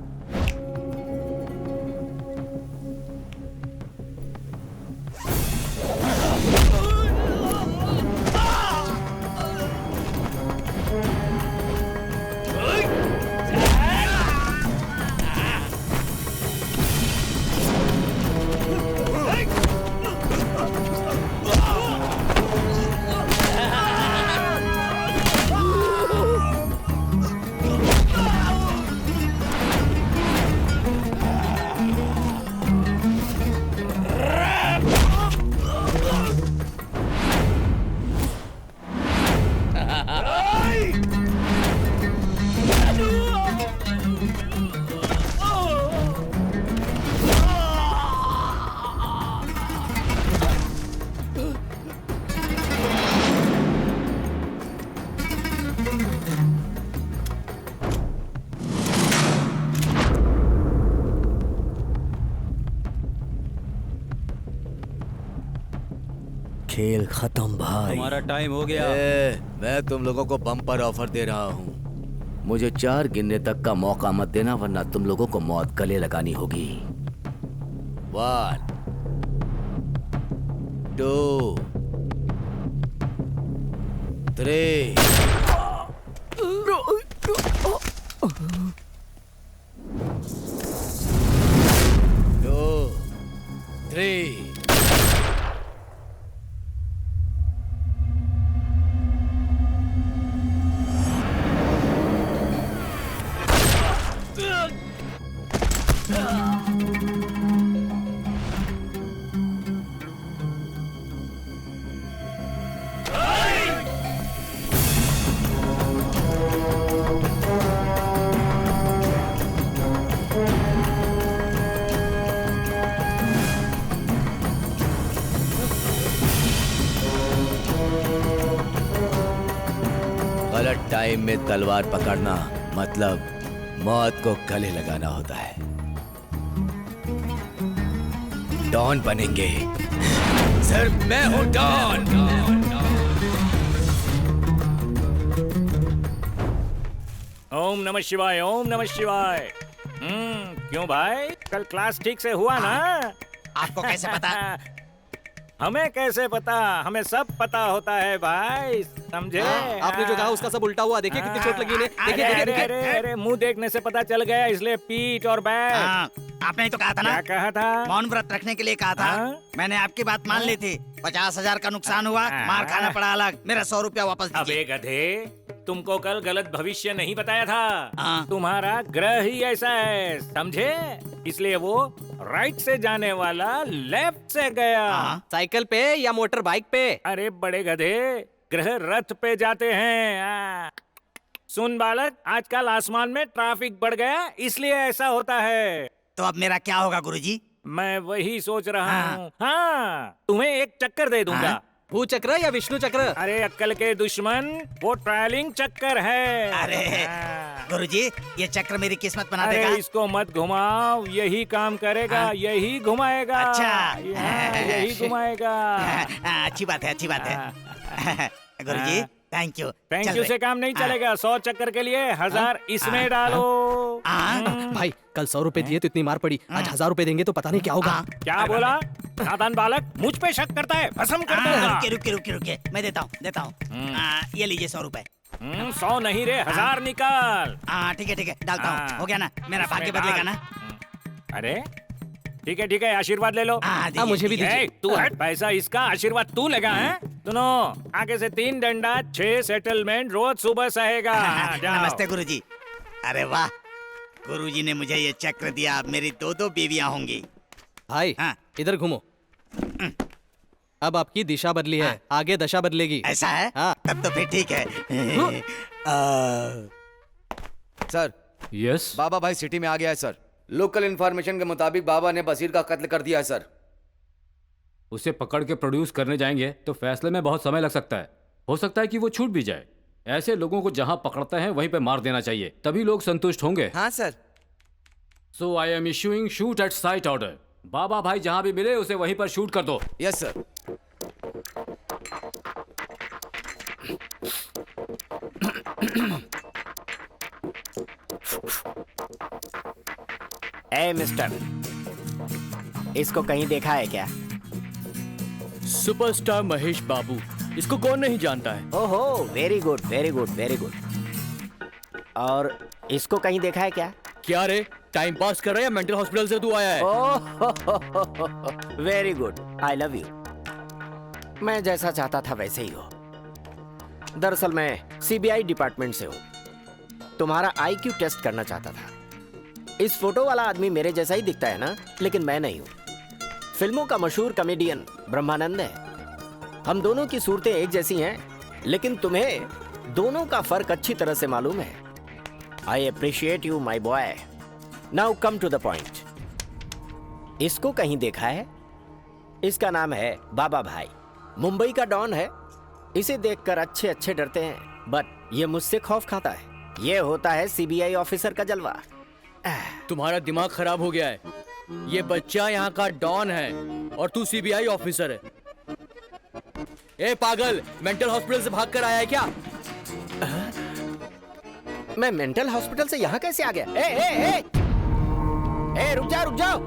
खेल खत्म भाई। तुम्हारा टाइम हो गया। मैं तुम लोगों को बम्पर ऑफर दे रहा हूँ। मुझे 4 गिनने तक का मौका मत देना, वरना तुम लोगों को मौत गले लगानी होगी। 1 2 3 2 3 गलत टाइम में तलवार पकड़ना मतलब मौत को गले लगाना होता है। डॉन बनेंगे। सिर्फ मैं हूं डॉन। ओम नमः शिवाय, ओम नमः शिवाय। क्यों भाई, कल क्लास ठीक से हुआ ना? आपको कैसे पता? हमें कैसे पता? हमें सब पता होता है भाई, समझे? आपने जो कहा उसका सब उल्टा हुआ। देखिए कितनी चोट लगी इन्हें। देखिए देखिए देखिए। अरे मुंह देखने से पता चल गया, इसलिए पीठ और बैठ। आपने तो कहा था ना, क्या कहा था? मौन व्रत रखने के लिए कहा था। मैंने आपकी बात मान ली थी। 50,000 का नुकसान हुआ, मार खाना पड़ा अलग। मेरा 100 रुपया वापस दीजिए। अबे गधे, तुमको कल गलत भविष्य नहीं बताया था। तुम्हारा ग्रह ही ऐसा है, समझे? इसलिए वो राइट से जाने वाला लेफ्ट से गया। साइकिल पे या मोटर बाइक पे? अरे बड़े गधे, ग्रह रथ पे जाते हैं। सुन बालक, आजकल आसमान में ट्रैफिक बढ़ गया, इसलिए ऐसा होता है। तो अब मेरा क्या होगा गुरुजी? मैं वही सोच रहा हूँ। हाँ, तुम्हें एक चक्कर दे दूंगा। भू चक्र या विष्णु चक्र? अरे अक्कल के दुश्मन, वो ट्रायलिंग चक्कर है। अरे गुरुजी, ये चक्र मेरी किस्मत बना देगा। अरे इसको मत घुमाओ, यही काम करेगा, यही घुमाएगा। अच्छा, यही घुमाएगा। अच्छी बात है, अच्छी बात है। गुरुजी थैंक यू। थैंक यू से काम नहीं चलेगा। 100 चक्कर के लिए 1000 इसमें डालो। भाई कल 100 रुपए दिए तो इतनी मार पड़ी, आज 1000 रुपए देंगे तो पता नहीं क्या होगा। क्या बोला? नादान बालक, मुझ पे शक करता है, भस्म कर दूंगा। रुके, मैं देता हूँ। ये लीजिए 100 रुपए। 100 नहीं रे, 1000 निकाल। ठीक है, डालता हूँ। हो गया ना, मेरा भाग्य बदलेगा ना। अरे ठीक है, आशीर्वाद ले लो। मुझे भी दीजिए। तू हट, पैसा इसका, आशीर्वाद तू लेगा है? सुनो, आगे से 3 डंडा 6 सेटलमेंट रोज सुबह सहेगा। नमस्ते गुरुजी। अरे वाह, गुरुजी ने मुझे ये चक्र दिया, अब मेरी 2 बीवियां होंगी। भाई इधर घूमो। अब आपकी दिशा बदली है, आगे दशा बदलेगी। ऐसा है? तब तो फिर ठीक है। सर। यस। बाबा भाई सिटी में आ गया है सर। लोकल इंफॉर्मेशन के मुताबिक बाबा ने बसीर का कत्ल कर दिया है सर। उसे पकड़ के प्रोड्यूस करने जाएंगे तो फैसले में बहुत समय लग सकता है। हो सकता है कि वो छूट भी जाए। ऐसे लोगों को जहां पकड़ते हैं वहीं पे मार देना चाहिए, तभी लोग संतुष्ट होंगे। हाँ sir. So I am issuing shoot at sight order. बाबा भाई जहां भी मिले उसे वहीं पर शूट कर दो। Yes sir. ए मिस्टर, इसको कहीं देखा है क्या? सुपरस्टार महेश बाबू, इसको कौन नहीं जानता है? ओहो, very good very good very good. और इसको कहीं देखा है क्या? क्या रे, टाइम पास कर रहा है या मेंटल हॉस्पिटल से तू आया है? Oh very good, I love you. मैं जैसा चाहता था वैसे ही हो। दरअसल मैं सीबीआई डिपार्टमेंट से हूँ। तुम्हारा आईक्यू टेस्ट करना चाहता था। इस फोटो वाला आदमी मेरे जैसा ही दिखता है ना, लेकिन मैं नहीं हूँ। फिल्मों का मशहूर कॉमेडियन ब्रह्मानंद है। हम दोनों की सूरतें एक जैसी हैं, लेकिन तुम्हें दोनों का फर्क अच्छी तरह से मालूम है। I appreciate you my boy. Now come to the point. इसको कहीं देखा है? इसका नाम है बाबा भाई। मुंबई का डॉन है। इसे देखकर अच्छे अच्छे डरते हैं, बट ये मुझसे खौफ खाता है। ये होता है सीबीआई ऑफिसर का जलवा। तुम्हारा दिमाग खराब हो गया है। ये बच्चा यहाँ का डॉन है और तू सीबीआई ऑफिसर है। ए पागल, मेंटल हॉस्पिटल से भाग कर आया है क्या? मैं मेंटल हॉस्पिटल से यहाँ कैसे आ गया? ए, रुक जाओ।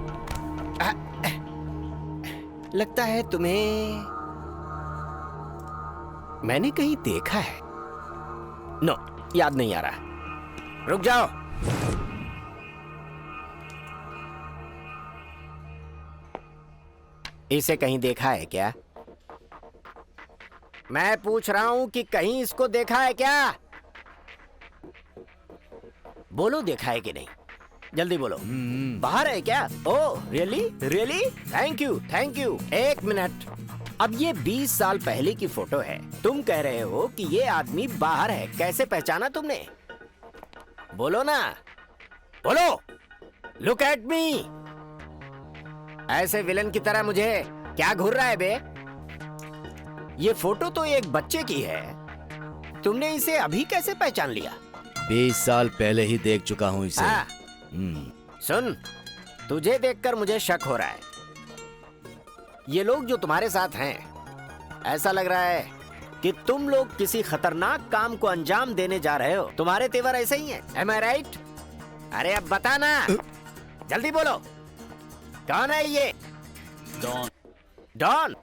लगता है तुम्हें मैंने कहीं देखा है। नो, याद नहीं आ रहा। रुक जाओ। इसे कहीं देखा है क्या? मैं पूछ रहा हूं कि कहीं इसको देखा है क्या? बोलो, देखा है कि नहीं? जल्दी बोलो। बाहर है क्या? Oh really? Thank you. एक मिनट। अब ये 20 साल पहले की फोटो है। तुम कह रहे हो कि ये आदमी बाहर है। कैसे पहचाना तुमने? बोलो ना, बोलो। Look at me. ऐसे विलन की तरह मुझे क्या घूर रहा है बे? ये फोटो तो एक बच्चे की है। तुमने इसे अभी कैसे पहचान लिया? 20 साल पहले ही देख चुका हूँ इसे। सुन, तुझे देखकर मुझे शक हो रहा है। ये लोग जो तुम्हारे साथ हैं, ऐसा लग रहा है कि तुम लोग किसी खतरनाक काम को अंजाम देने जा रहे हो। तुम्हारे तेवर ऐसे ही हैं। Am I right? अरे अब बता ना, जल्दी बोलो। कौन है ये? डॉन?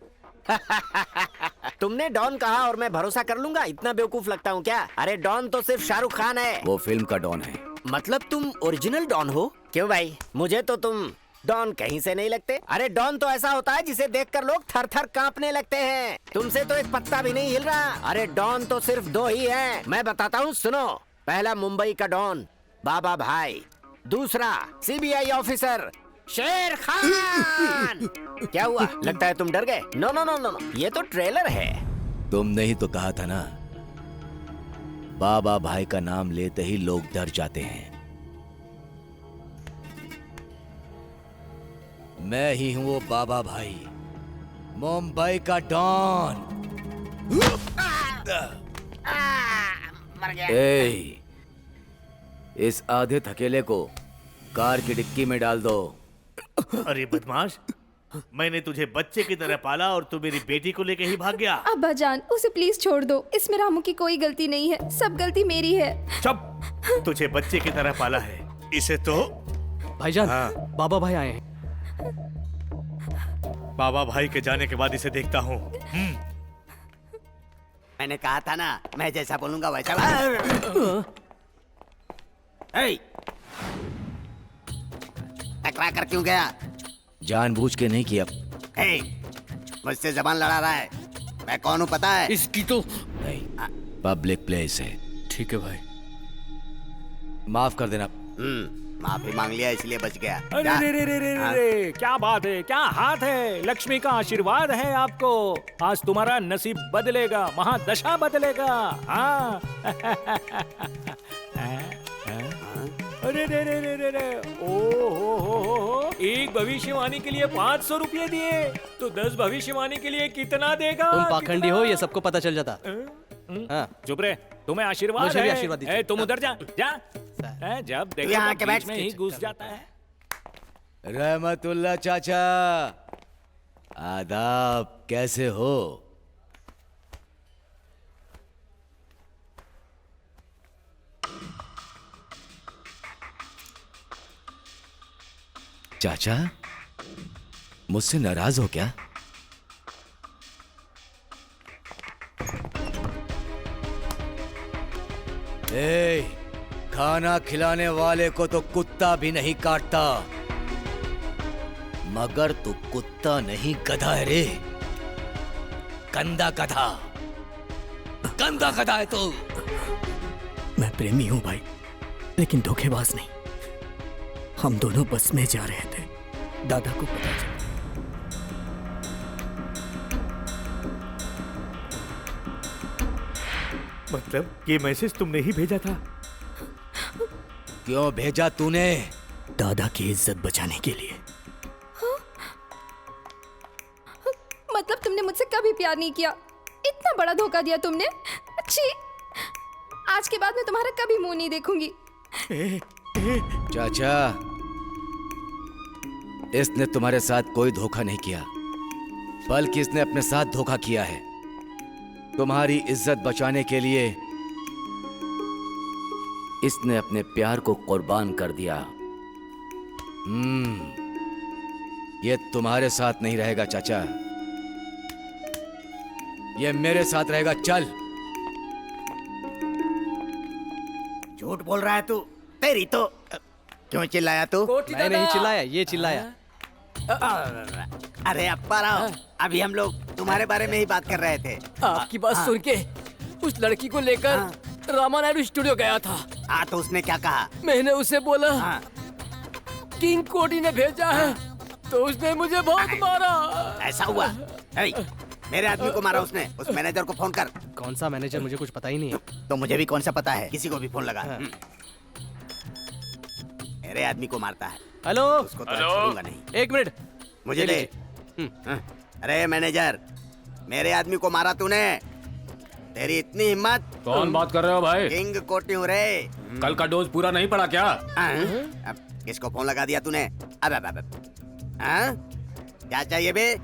तुमने डॉन कहा और मैं भरोसा कर लूंगा? इतना बेवकूफ लगता हूँ क्या? अरे डॉन तो सिर्फ शाहरुख खान है। वो फिल्म का डॉन है। मतलब तुम ओरिजिनल डॉन हो? क्यों भाई, मुझे तो तुम डॉन कहीं से नहीं लगते। अरे डॉन तो ऐसा होता है जिसे देखकर लोग थर थर कांपने लगते हैं। तुमसे तो एक पत्ता भी नहीं हिल रहा। अरे डॉन तो सिर्फ 2 ही हैं। मैं बताता हूँ, सुनो। पहला मुंबई का डॉन बाबा भाई, दूसरा सीबीआई ऑफिसर शेर खान। क्या हुआ? लगता है तुम डर गए। नो, ये तो ट्रेलर है। तुमने ही तो कहा था ना, बाबा भाई का नाम लेते ही लोग डर जाते हैं। मैं ही हूं वो बाबा भाई, मुंबई का डॉन। मर गया। इस आधे थकेले को कार की डिक्की में डाल दो। अरे बदमाश, मैंने तुझे बच्चे की तरह पाला और तू मेरी बेटी को लेके ही भाग गया। अब्बा जान, उसे प्लीज छोड़ दो। इसमें रामू की कोई गलती नहीं है, सब गलती मेरी है। चुप। तुझे बच्चे की तरह पाला है, इसे तो। भाईजान, बाबा भाई आए हैं। बाबा भाई के जाने के बाद इसे देखता हूँ। मैंने कहा था ना, मैं जैसा बोलूंगा वैसा। टकरा कर क्यों गया? जानबूझ के नहीं किया। मुझसे जबान लड़ा रहा है। मैं कौन हूँ पता है? इसकी तो नहीं, पब्लिक प्लेस है। ठीक है भाई, माफ कर देना। माफी मांग लिया इसलिए बच गया। अरे क्या बात है, क्या हाथ है। लक्ष्मी का आशीर्वाद है आपको। आज तुम्हारा नसीब बदलेगा, महादशा बदलेगा। हाँ। अरे रे, ओ, एक भविष्यवाणी के लिए 500 रुपये दिए तो 10 भविष्यवाणी के लिए कितना देगा? तुम पाखंडी हो, ये सबको पता चल जाता। चुप रहे, तुम्हें आशीर्वाद मुझे है। भी आशीर्वाद दीजिए। तुम उधर जा। जब देखो यहाँ के बीच में ही घुस जाता है। रहमतुल्लाह चाचा, आदाब, कैसे हो? चाचा, मुझसे नाराज हो क्या? खाना खिलाने वाले को तो कुत्ता भी नहीं काटता, मगर तू कुत्ता नहीं गधा है रे। गंदा गधा, गंदा गधा है तू। मैं प्रेमी हूं भाई, लेकिन धोखेबाज नहीं। हम दोनों बस में जा रहे थे, दादा को पता चला। मतलब ये मैसेज तुमने ही भेजा था? क्यों भेजा तूने? दादा की इज्जत बचाने के लिए। मतलब तुमने मुझसे कभी प्यार नहीं किया, इतना बड़ा धोखा दिया तुमने। अच्छी, आज के बाद मैं तुम्हारा कभी मुंह नहीं देखूंगी। चाचा, इसने तुम्हारे साथ कोई धोखा नहीं किया, बल्कि इसने अपने साथ धोखा किया है। तुम्हारी इज्जत बचाने के लिए इसने अपने प्यार को कुर्बान कर दिया। ये तुम्हारे साथ नहीं रहेगा चाचा, ये मेरे साथ रहेगा। चल। झूठ बोल रहा है तू। तेरी तो क्यों चिल्लाया तू? मैं नहीं चिल्लाया, ये चिल्लाया। अरे अप्पा राव, अभी हम लोग तुम्हारे बारे में ही बात कर रहे थे। आपकी बात सुन के उस लड़की को लेकर रामा नायडू स्टूडियो गया था। हाँ, तो उसने क्या कहा? मैंने उसे बोला किंग कोटी ने भेजा है, तो उसने मुझे बहुत मारा। ऐसा हुआ? मेरे आदमी को मारा उसने। उस मैनेजर को फोन कर। कौन सा मैनेजर? मुझे कुछ पता ही नहीं है। तो मुझे भी कौन सा पता है, किसी को भी फोन लगा। मेरे आदमी को मारता है। हेलो। उसको तो छोड़ूंगा नहीं। एक मिनट मुझे दे। अरे मैनेजर, मेरे आदमी को मारा तूने। तेरी इतनी हिम्मत? कौन बात कर रहे हो भाई? किंग कोटी हूँ रे। कल का डोज पूरा नहीं पड़ा क्या? अब किसको फोन लगा दिया तूने? अब क्या चाहिए बे?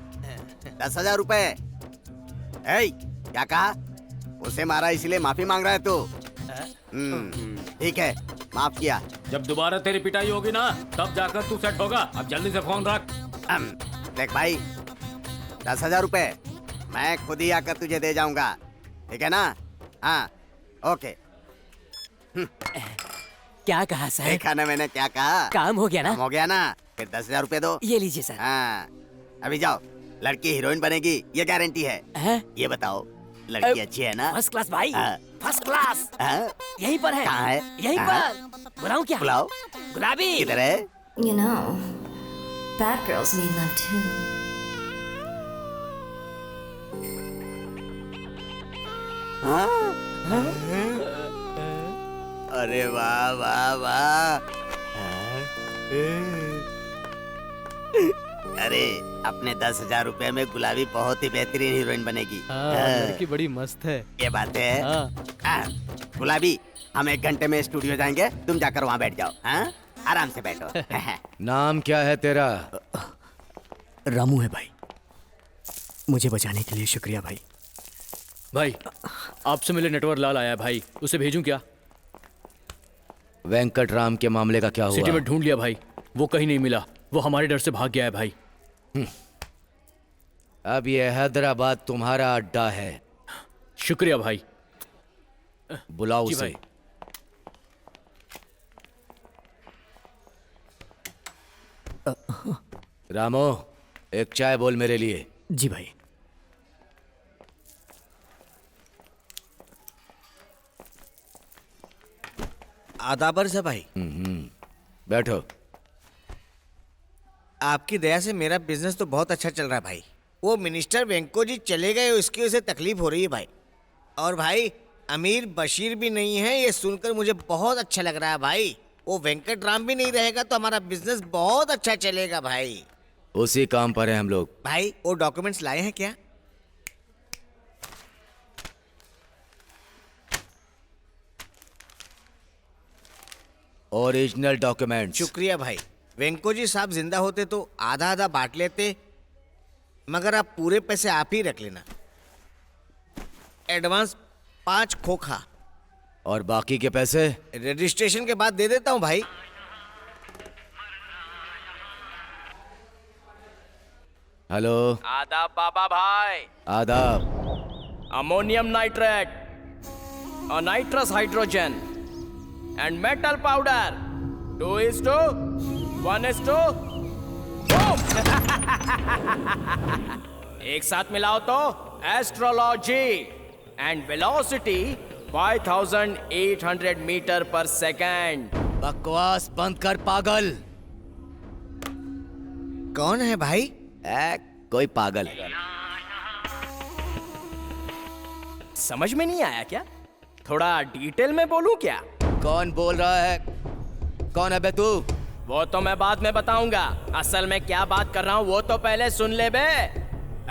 10,000 रुपए। क्या कहा? उसे मारा इसलिए माफी मांग रहा है तू? ठीक है, माफ किया। जब दोबारा तेरी पिटाई होगी ना, तब जाकर तू सेट होगा। अब जल्दी से फोन रख। देख भाई, 10,000 रुपए मैं खुद ही आकर तुझे दे जाऊंगा, ठीक है ना? हाँ, ओके। क्या कहा सर? देखा ना मैंने क्या कहा? काम हो गया ना? काम हो गया ना? फिर 10,000 रुपए दो। ये लीजिए सर। हाँ, अभी जाओ। लड़की हीरोइन बनेगी, ये गारंटी है। ये बताओ, लड़की अच्छी है ना? फर्स्ट क्लास भाई, फर्स्ट क्लास। यहीं पर है। कहाँ है? यहीं पर। बुलाऊं क्या? बुलाओ। गुलाबी किधर है? You know, bad girls need love too. अरे वाह वाह वाह। अरे अपने 10,000 रुपए में गुलाबी बहुत ही बेहतरीन हीरोइन बनेगी। लड़की बड़ी मस्त है। ये बात है। गुलाबी, हम 1 घंटे में स्टूडियो जाएंगे, तुम जाकर वहाँ बैठ जाओ। आराम से बैठो। नाम क्या है तेरा? रामू है भाई। मुझे बचाने के लिए शुक्रिया भाई। भाई, आपसे मिले नेटवर्क लाल आया है भाई, उसे भेजूं क्या? वेंकट राम के मामले का क्या हुआ? सिटी में ढूंढ लिया भाई, वो कहीं नहीं मिला। वो हमारे डर से भाग गया है भाई। अब ये हैदराबाद तुम्हारा अड्डा है। शुक्रिया भाई। बुलाओ जी उसे। भाई। रामो, एक चाय बोल मेरे लिए। जी भाई। आदाबर से भाई। बैठो। आपकी दया से मेरा बिजनेस तो बहुत अच्छा चल रहा है भाई। वो मिनिस्टर वेंको जी चले गए, उसकी वजह से तकलीफ हो रही है भाई। और भाई, अमीर बशीर भी नहीं है, ये सुनकर मुझे बहुत अच्छा लग रहा है भाई। वो वेंकट राम भी नहीं रहेगा तो हमारा बिजनेस बहुत अच्छा चलेगा भाई। उसी काम पर हैं हम लोग। भाई, वो डॉक्यूमेंट्स लाए हैं क्या? Original documents. शुक्रिया भाई। वेंको जी साहब जिंदा होते तो आधा आधा बांट लेते, मगर आप पूरे पैसे आप ही रख लेना। एडवांस 5 खोखा। और बाकी के पैसे? रजिस्ट्रेशन के बाद दे देता हूँ भाई। हेलो। आदाब बाबा भाई। आदाब। अमोनियम नाइट्रेट और nitrous hydrogen and metal powder 2:1:2 एक साथ मिलाओ तो एस्ट्रोलॉजी एंड वेलोसिटी 5800 मीटर पर सेकेंड। बकवास बंद कर पागल। कौन है भाई? कोई पागल। समझ में नहीं आया क्या? थोड़ा डिटेल में बोलूं क्या? कौन बोल रहा है? कौन है बे तू? वो तो मैं बाद में बताऊंगा। असल में क्या बात कर रहा हूँ वो तो पहले सुन ले बे।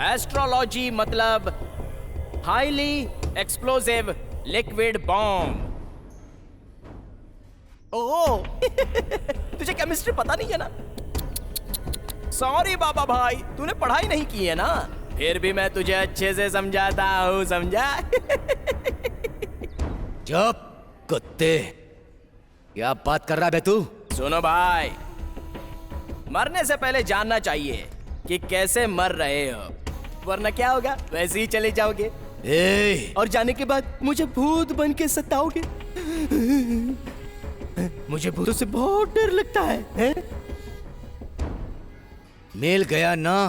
एस्ट्रोलॉजी मतलब हाईली एक्सप्लोसिव लिक्विड बॉम्ब। ओह तुझे केमिस्ट्री पता नहीं है ना? सॉरी बाबा भाई, तूने पढ़ाई नहीं की है ना, फिर भी मैं तुझे अच्छे से समझाता हूँ, समझा? चुप कुत्ते, क्या बात कर रहा है बे तू? सुनो भाई, मरने से पहले जानना चाहिए कि कैसे मर रहे हो, वरना क्या होगा, वैसे ही चले जाओगे। और जाने के बाद मुझे भूत बन के सताओगे। मुझे भूतों से बहुत डर लगता है? मिल गया ना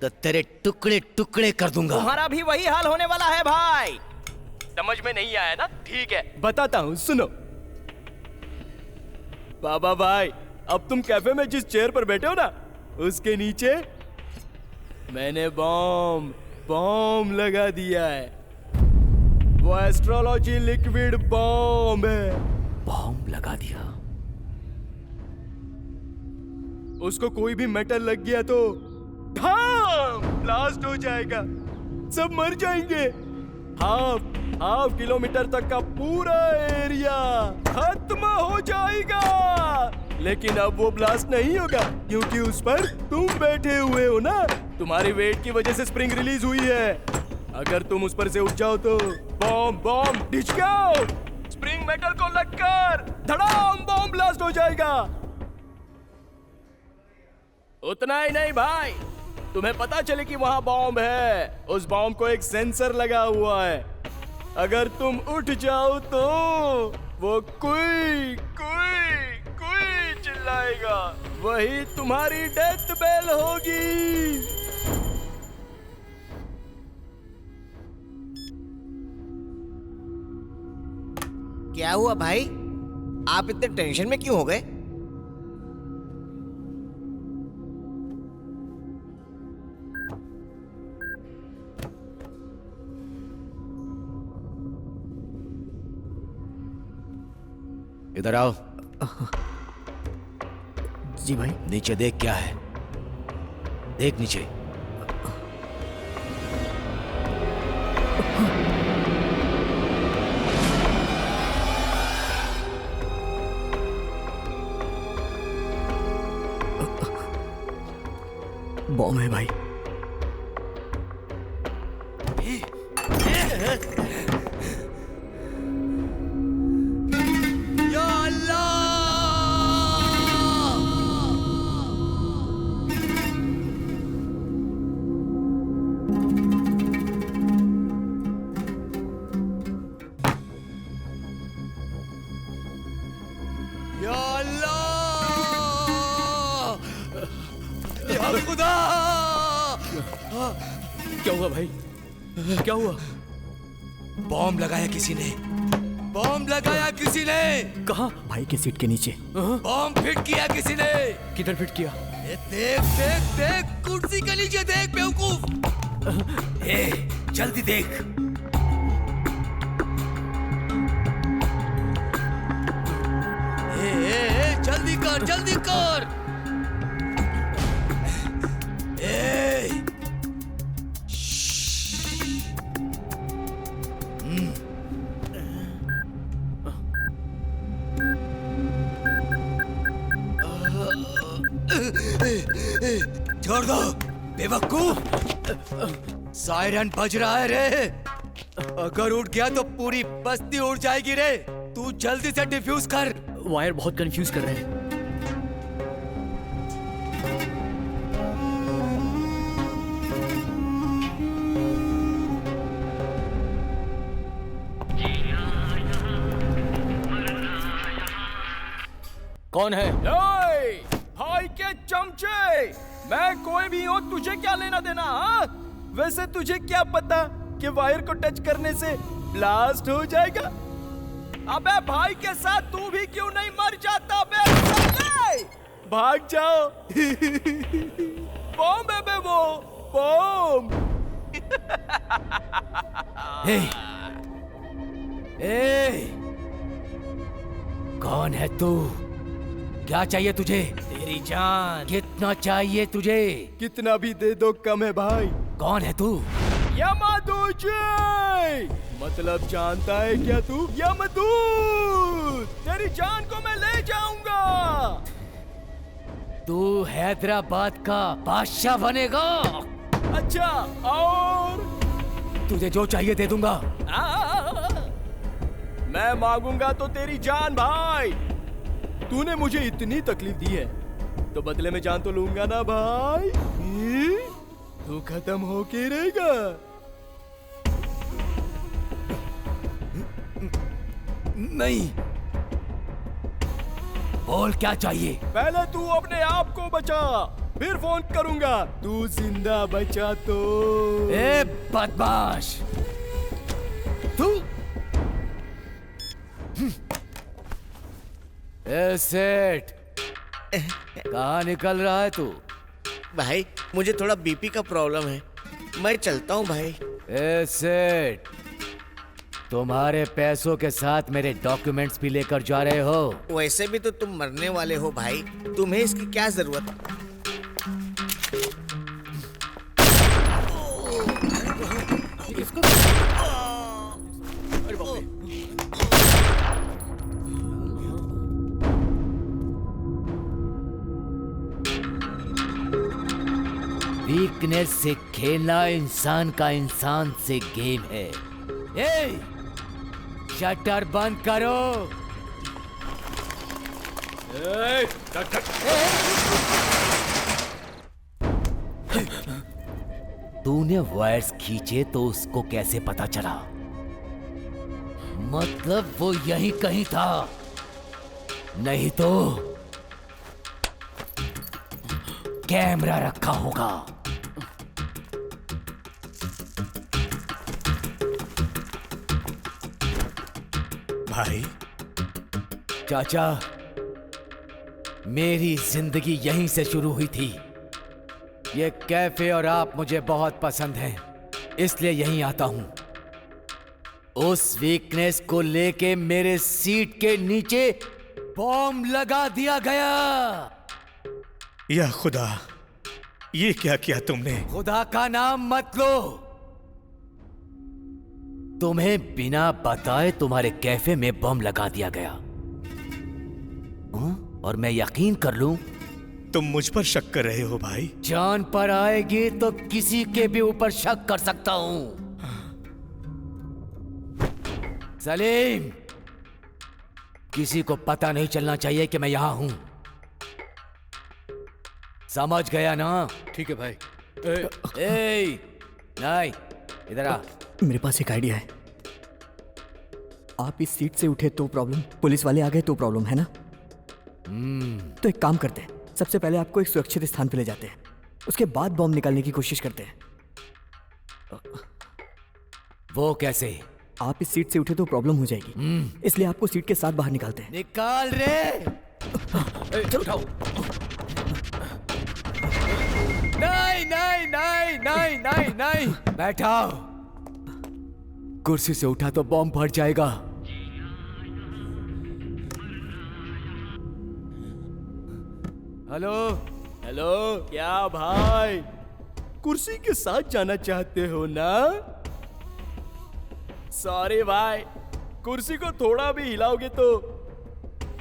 तो तेरे टुकड़े टुकड़े कर दूंगा। तुम्हारा भी वही हाल होने वाला है भाई। समझ में नहीं आया ना? ठीक है, बताता हूँ, सुनो। बाबा भाई, अब तुम कैफे में जिस चेयर पर बैठे हो ना, उसके नीचे मैंने बॉम्ब लगा दिया है। वो एस्ट्रोलॉजी लिक्विड बॉम्ब है। बॉम्ब लगा दिया? उसको कोई भी मेटल लग गया तो ब्लास्ट हो जाएगा, सब मर जाएंगे। हाफ किलोमीटर तक का पूरा एरिया खत्म हो जाएगा। लेकिन अब वो ब्लास्ट नहीं होगा क्योंकि उस पर तुम बैठे हुए हो ना। तुम्हारी वेट की वजह से स्प्रिंग रिलीज हुई है। अगर तुम उस पर से उठ जाओ तो बॉम्ब डिच जाओ, स्प्रिंग मेटल को लगकर धड़ाम बॉम्ब ब्लास्ट हो जाएगा। उतना ही नहीं भाई, तुम्हें पता चले कि वहां बॉम्ब है, उस बॉम्ब को एक सेंसर लगा हुआ है। अगर तुम उठ जाओ तो वो कोई चिल्लाएगा, वही तुम्हारी डेथ बेल होगी। क्या हुआ भाई, आप इतने टेंशन में क्यों हो गए? इधर आओ। जी भाई। नीचे देख, क्या है? देख नीचे। बॉम्ब है भाई। क्या हुआ भाई, क्या हुआ? बॉम्ब लगाया किसी ने, बॉम्ब लगाया किसी ने। कहाँ? भाई के सीट के नीचे। बॉम्ब फिट किया किसी ने। किधर फिट किया? देख कुर्सी के नीचे देख बेवकूफ। जल्दी देख। जल्दी कर। छोड़ दो बेवकूफ, सायरन बज रहा है रे। अगर उठ गया तो पूरी बस्ती उड़ जाएगी रे। तू जल्दी से डिफ्यूज कर। वायर बहुत कंफ्यूज कर रहे हैं। कौन है? भाई के चमचे, मैं कोई भी हो, तुझे क्या लेना देना? हाँ, वैसे तुझे क्या पता कि वायर को टच करने से ब्लास्ट हो जाएगा? अबे भाई के साथ तू भी क्यों नहीं मर जाता बे? भाग जाओ। बॉम्ब है बे, वो बॉम्ब। कौन है तू? क्या चाहिए तुझे? तेरी जान। कितना चाहिए तुझे? कितना भी दे दो कम है भाई। कौन है तू? यमदूत। मतलब जानता है क्या तू? यमदूत। तेरी जान को मैं ले जाऊंगा। तू हैदराबाद का बादशाह बनेगा। अच्छा और तुझे जो चाहिए दे दूंगा। मैं मांगूंगा तो तेरी जान भाई। तूने मुझे इतनी तकलीफ दी है तो बदले में जान तो लूंगा ना भाई। तू खत्म होके रहेगा। नहीं, बोल क्या चाहिए। पहले तू अपने आप को बचा, फिर फोन करूंगा। तू जिंदा बचा तो। ए बदमाश, तू ए सेठ, कहाँ निकल रहा है तू? भाई मुझे थोड़ा बीपी का प्रॉब्लम है, मैं चलता हूँ भाई। ए सेठ, तुम्हारे पैसों के साथ मेरे डॉक्यूमेंट्स भी लेकर जा रहे हो? वैसे भी तो तुम मरने वाले हो भाई, तुम्हें इसकी क्या जरूरत? वीकनेस से खेलना इंसान का इंसान से गेम है। ए, शटर बंद करो। तूने वायर्स खींचे तो उसको कैसे पता चला? मतलब वो यहीं कहीं था, नहीं तो कैमरा रखा होगा। भाई चाचा, मेरी जिंदगी यहीं से शुरू हुई थी। ये कैफे और आप मुझे बहुत पसंद हैं, इसलिए यहीं आता हूं। उस वीकनेस को लेके मेरे सीट के नीचे बॉम्ब लगा दिया गया। या खुदा, ये क्या किया तुमने? खुदा का नाम मत लो। तुम्हें बिना बताए तुम्हारे कैफे में बम लगा दिया गया। और मैं यकीन कर लूं? तुम मुझ पर शक कर रहे हो भाई? जान पर आएगी तो किसी के भी ऊपर शक कर सकता हूं। सलीम, किसी को पता नहीं चलना चाहिए कि मैं यहां हूं। समझ गया ना? ठीक है भाई। नहीं, इधर आ। मेरे पास एक आइडिया है। आप इस सीट से उठे तो प्रॉब्लम, पुलिस वाले आ गए तो प्रॉब्लम है ना? तो एक काम करते हैं, सबसे पहले आपको एक सुरक्षित स्थान पे ले जाते हैं, उसके बाद बॉम्ब निकालने की कोशिश करते हैं। वो कैसे? आप इस सीट से उठे तो प्रॉब्लम हो जाएगी, इसलिए आपको सीट के साथ बाहर निकालते हैं। निकाल रे। चलो उठाओ। नहीं नहीं नहीं नहीं नहीं नहीं, बैठाओ। कुर्सी से उठा तो बॉम्ब फट जाएगा। हेलो हेलो, क्या भाई कुर्सी के साथ जाना चाहते हो ना? सॉरी भाई, कुर्सी को थोड़ा भी हिलाओगे तो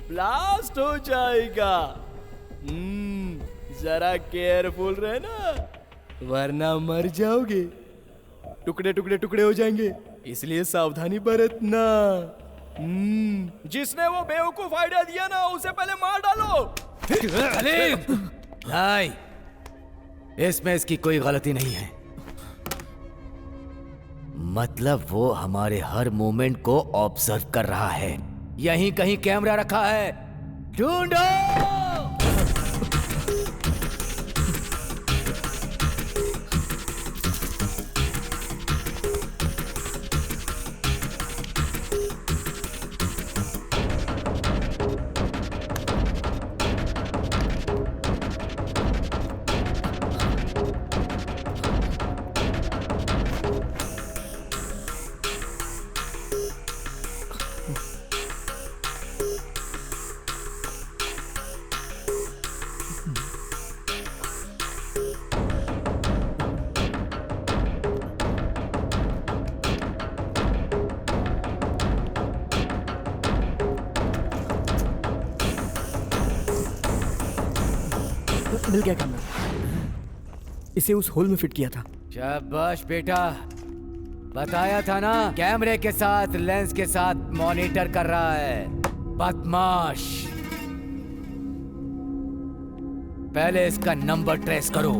ब्लास्ट हो जाएगा। जरा केयरफुल रहना, वरना मर जाओगे। टुकड़े टुकड़े टुकड़े हो जाएंगे, इसलिए सावधानी बरतना। जिसने वो बेवकूफ आइडिया दिया ना, उसे पहले मार डालो। नहीं, इसमें इसकी कोई गलती नहीं है। मतलब वो हमारे हर मूवमेंट को ऑब्जर्व कर रहा है। यहीं कहीं कैमरा रखा है, ढूंढो। मिल गया कैमरा। इसे उस होल में फिट किया था। शाबाश बेटा, बताया था ना, कैमरे के साथ लेंस के साथ मॉनिटर कर रहा है, बदमाश। पहले इसका नंबर ट्रेस करो।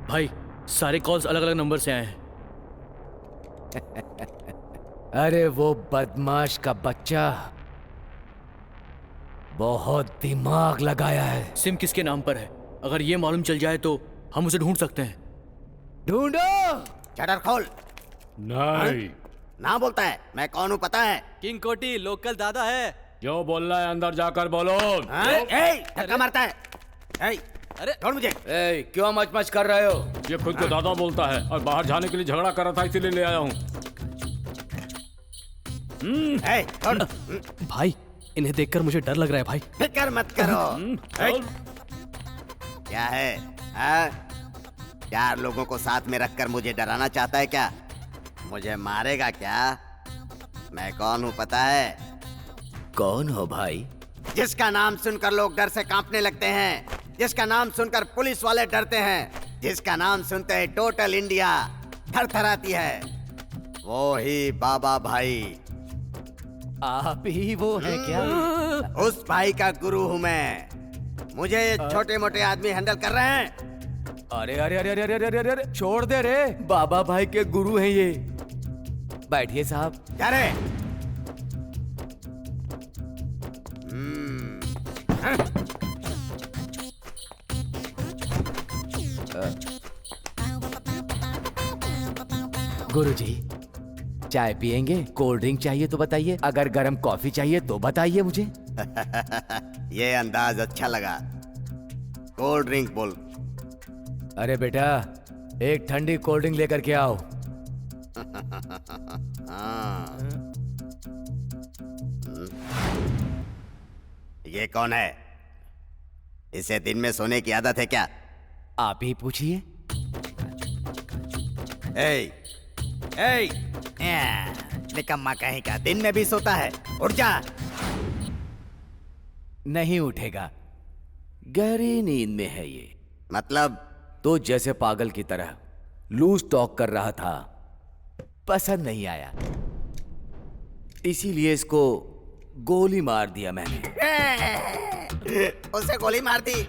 भाई सारे कॉल्स अलग अलग नंबर से आए हैं। अरे वो बदमाश का बच्चा बहुत दिमाग लगाया है। सिम किसके नाम पर है? अगर ये मालूम चल जाए तो हम उसे ढूंढ सकते हैं। ढूंढो। शटर खोल। नहीं। ना बोलता है, मैं कौन हूँ पता है? किंग कोटी लोकल दादा है। जो बोलना है अंदर जाकर बोलो। धक्का मारता है। अरे छोड़ मुझे। क्यों मच कर रहे हो? ये खुद को दादा बोलता है और बाहर जाने के लिए झगड़ा कर रहा था, इसीलिए ले आया हूँ। भाई इन्हें देखकर मुझे डर लग रहा है भाई। फिक्र मत करो। क्या है? चार लोगों को साथ में रखकर मुझे डराना चाहता है क्या? मुझे मारेगा क्या? मैं कौन हूँ पता है? कौन हो भाई? जिसका नाम सुनकर लोग डर से कांपने लगते हैं, जिसका नाम सुनकर पुलिस वाले डरते हैं, जिसका नाम सुनते ही टोटल इंडिया थरथराती है, वो ही बाबा भाई। आप ही वो हैं क्या? उस भाई का गुरु हूँ मैं। मुझे ये छोटे मोटे आदमी हैंडल कर रहे हैं। अरे अरे अरे अरे अरे अरे अरे छोड़ दे रे, बाबा भाई के गुरु हैं ये। बैठिए साहब। क्या रे? गुरुजी, चाय पियेंगे? कोल्ड ड्रिंक चाहिए तो बताइए, अगर गर्म कॉफी चाहिए तो बताइए मुझे। ये अंदाज अच्छा लगा। कोल्ड ड्रिंक बोल। अरे बेटा, एक ठंडी कोल्ड ड्रिंक लेकर के आओ। ये कौन है? इसे दिन में सोने की आदत है क्या? आप ही पूछिए। निकम्मा कहीं का, दिन में भी सोता है। उठ जा। नहीं उठेगा, गहरी नींद में है ये। मतलब? तो जैसे पागल की तरह लूज टॉक कर रहा था, पसंद नहीं आया, इसीलिए इसको गोली मार दिया मैंने। उसे गोली मार दी।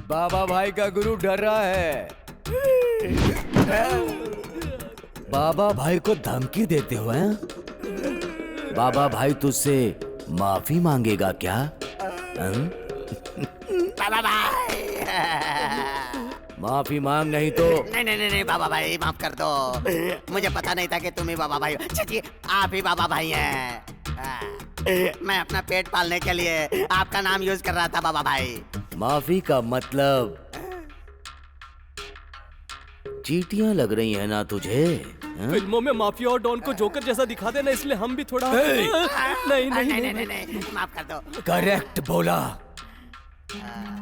बाबा भाई का गुरु डर रहा है। बाबा भाई को धमकी देते हो हैं? बाबा भाई तुझसे माफी मांगेगा क्या? बाबा भाई। माफी मांग, नहीं तो। नहीं बाबा भाई माफ कर दो। मुझे पता नहीं था कि तुम ही बाबा भाई हो। जी आप ही बाबा भाई हैं। मैं अपना पेट पालने के लिए आपका नाम यूज कर रहा था बाबा भाई। माफी का मतलब चीटियां लग रही है ना तुझे? फिल्मों में माफिया और डॉन को जोकर जैसा दिखा देना, इसलिए हम भी थोड़ा नहीं माफ कर दो। करेक्ट बोला।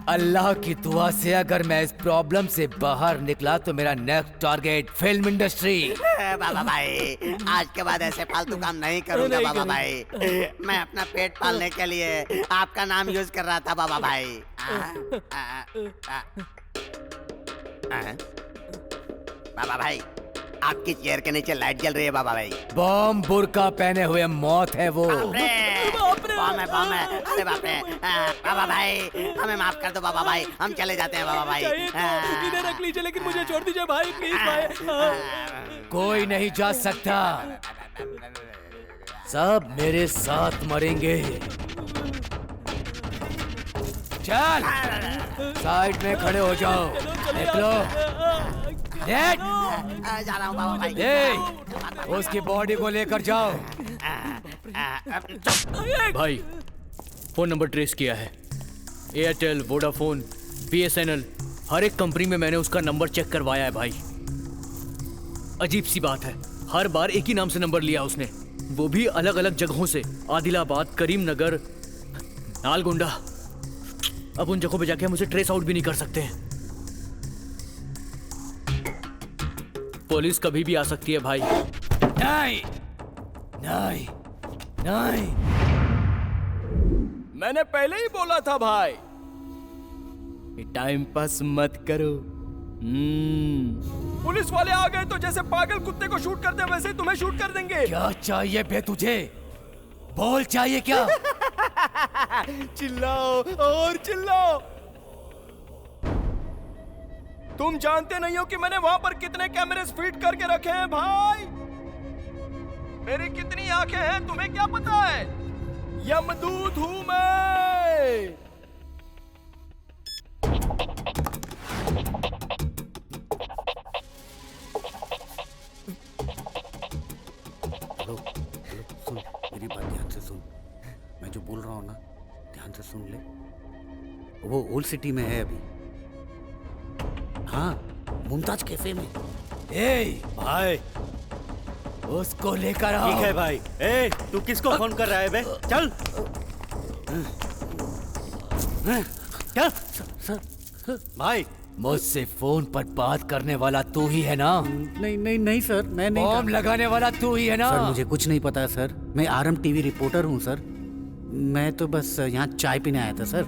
अल्लाह की दुआ से अगर मैं इस प्रॉब्लम से बाहर निकला तो मेरा नेक्स्ट टारगेट फिल्म इंडस्ट्री। बाबा भाई, आज के बाद ऐसे फालतू काम नहीं करूंगा बाबा भाई। मैं अपना पेट पालने के लिए आपका नाम यूज कर रहा था बाबा भाई। बाबा भाई, आपकी चेयर के नीचे लाइट जल रही है बाबा भाई। बॉम्ब बुर्का पहने हुए मौत है वो। बॉम्ब है। अरे बाप रे। बाबा भाई, हमें माफ कर दो बाबा भाई, हम चले जाते हैं बाबा भाई। इधर रख लीजिए, लेकिन मुझे छोड़ दीजिए भाई, प्लीज भाई। कोई नहीं जा सकता, सब मेरे साथ मरेंगे। चल, साइड में खड़े हो जाओ। निकलो। जा रहा हूँ बाबा भाई। उसकी बॉडी को लेकर जाओ। भाई, फोन नंबर ट्रेस किया है। एयरटेल, वोडाफोन, BSNL, हर एक कंपनी में मैंने उसका नंबर चेक करवाया है भाई। अजीब सी बात है, हर बार एक ही नाम से नंबर लिया उसने, वो भी अलग अलग जगहों से। आदिलाबाद, करीमनगर, नालगोंडा। अब उन जगहों पे जाके हम उसे ट्रेस आउट भी नहीं कर सकते हैं। पुलिस कभी भी आ सकती है भाई। नहीं। मैंने पहले ही बोला था भाई कि टाइम पास मत करो। पुलिस वाले आ गए तो जैसे पागल कुत्ते को शूट करते वैसे ही तुम्हें शूट कर देंगे। क्या चाहिए बे तुझे? बोल चाहिए क्या? चिल्लाओ और चिल्लाओ। तुम जानते नहीं हो कि मैंने वहां पर कितने कैमरे फिट करके रखे हैं भाई। मेरी कितनी आंखें हैं तुम्हें क्या पता है? यमदूत हूं मैं। हेलो सुन, मेरी बात ध्यान से सुन। मैं जो बोल रहा हूँ ना, ध्यान से सुन ले। वो ओल्ड सिटी में है अभी। हाँ, मुमताज कैफे में। ए भाई, उसको लेकर आओ। ठीक है भाई। ए, तू किसको फोन कर रहा है बे? चल चल भाई। मुझसे फोन पर बात करने वाला तू ही है ना? नहीं नहीं नहीं सर, मैं नहीं। बॉम्ब लगाने वाला तू ही है ना? सर मुझे कुछ नहीं पता सर। मैं आरएम टीवी रिपोर्टर हूँ सर। मैं तो बस यहाँ चाय पीने आया था सर।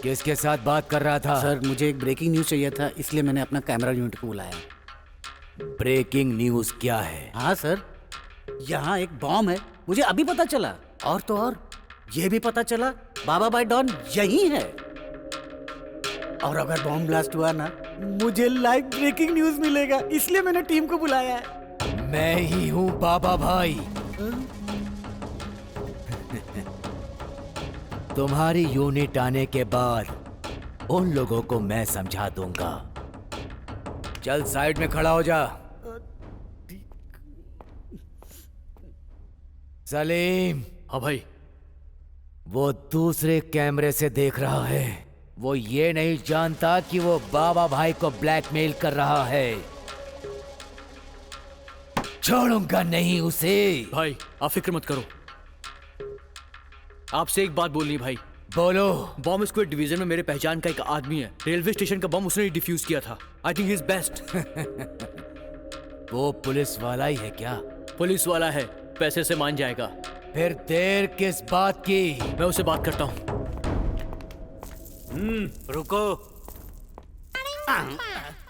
किसके साथ बात कर रहा था? सर मुझे एक ब्रेकिंग न्यूज चाहिए था, इसलिए मैंने अपना कैमरा यूनिट को बुलाया। ब्रेकिंग न्यूज क्या है? हाँ सर, यहाँ एक बॉम्ब है, मुझे अभी पता चला। और तो और ये भी पता चला बाबा भाई डॉन यही है। और अगर बॉम्ब ब्लास्ट हुआ ना, मुझे लाइव ब्रेकिंग न्यूज मिलेगा, इसलिए मैंने टीम को बुलाया है। मैं ही हूँ बाबा भाई। तुम्हारी यूनिट आने के बाद उन लोगों को मैं समझा दूंगा। चल साइड में खड़ा हो जा। सलीम। हाँ भाई। वो दूसरे कैमरे से देख रहा है। वो ये नहीं जानता कि वो बाबा भाई को ब्लैकमेल कर रहा है। छोड़ूंगा नहीं उसे। भाई आप फिक्र मत करो। आपसे एक बात बोलनी भाई। बोलो। बॉम्ब स्क्वाड डिवीजन में मेरे पहचान का एक आदमी है। रेलवे स्टेशन का बम उसने ही डिफ्यूज किया था। I think he is best. वो पुलिस वाला ही है क्या? पुलिस वाला है, पैसे से मान जाएगा। फिर देर किस बात की? मैं उससे बात करता हूँ। रुको।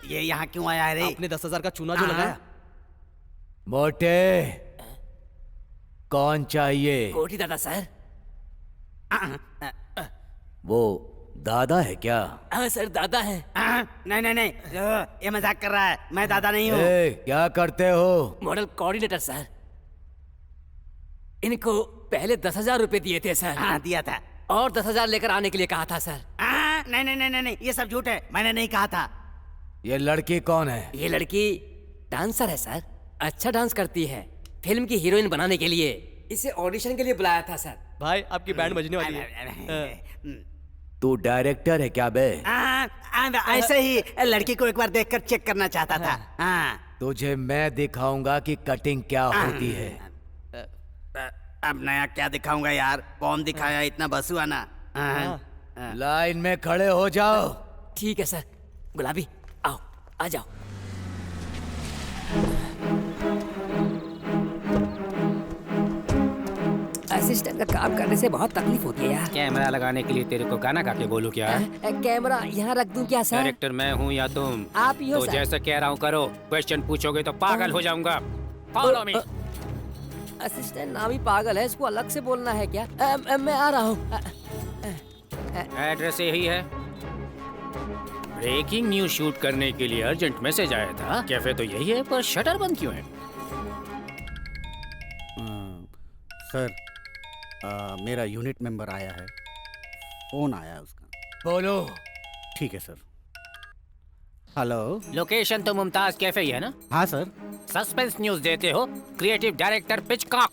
ये यहाँ क्यों आया है रे? आपने 10,000 का चूना जो लगाया। मोटे, कौन चाहिए? कोठी दादा सर। वो दादा है क्या? हाँ सर, दादा है। नहीं नहीं नहीं, ये मजाक कर रहा है। मैं दादा नहीं हूँ। क्या करते हो? Model coordinator sir. इनको पहले 10,000 रुपए दिए थे सर। हाँ दिया था। और 10,000 लेकर आने के लिए कहा था सर। नहीं नहीं नहीं नहीं, ये सब झूठ है, मैंने नहीं कहा था। ये लड़की कौन है? ये लड़की डांसर है सर। अच्छा डांस करती है। फिल्म की हीरोइन बनाने के लिए इसे ऑडिशन के लिए बुलाया था सर। भाई आपकी बैंड बजने वाली है। तू डायरेक्टर है क्या बे? ऐसे ही लड़की को एक बार देखकर चेक करना चाहता था। तुझे मैं दिखाऊंगा कि कटिंग क्या होती है। अब नया क्या दिखाऊंगा यार? बॉम्ब दिखाया, इतना बस हुआ ना। लाइन में खड़े हो जाओ। ठीक है सर। गुलाबी आओ, आ जाओ। असिस्टेंट का काम करने से बहुत तकलीफ होती है यार। कैमरा लगाने के लिए तेरे को गाना गा के बोलूं क्या? कैमरा यहाँ रख दूं क्या सर? डायरेक्टर मैं हूँ या तुम? आप ही हो तो सर। जैसा कह रहा हूँ करो। क्वेश्चन पूछोगे तो पागल हो जाऊंगा। Follow me. असिस्टेंट नाम ही पागल है, इसको अलग से बोलना है क्या? मैं आ रहा हूँ। एड्रेस यही है। ब्रेकिंग न्यूज शूट करने के लिए अर्जेंट मैसेज आया था। कैफे तो यही है, पर शटर बंद क्यों है? सर मेरा यूनिट मेंबर आया है, फोन आया उसका। बोलो। ठीक है सर। हेलो। लोकेशन तो मुमताज कैफे ही है ना? हाँ सर। सस्पेंस न्यूज देते हो? Creative director Pitchcock.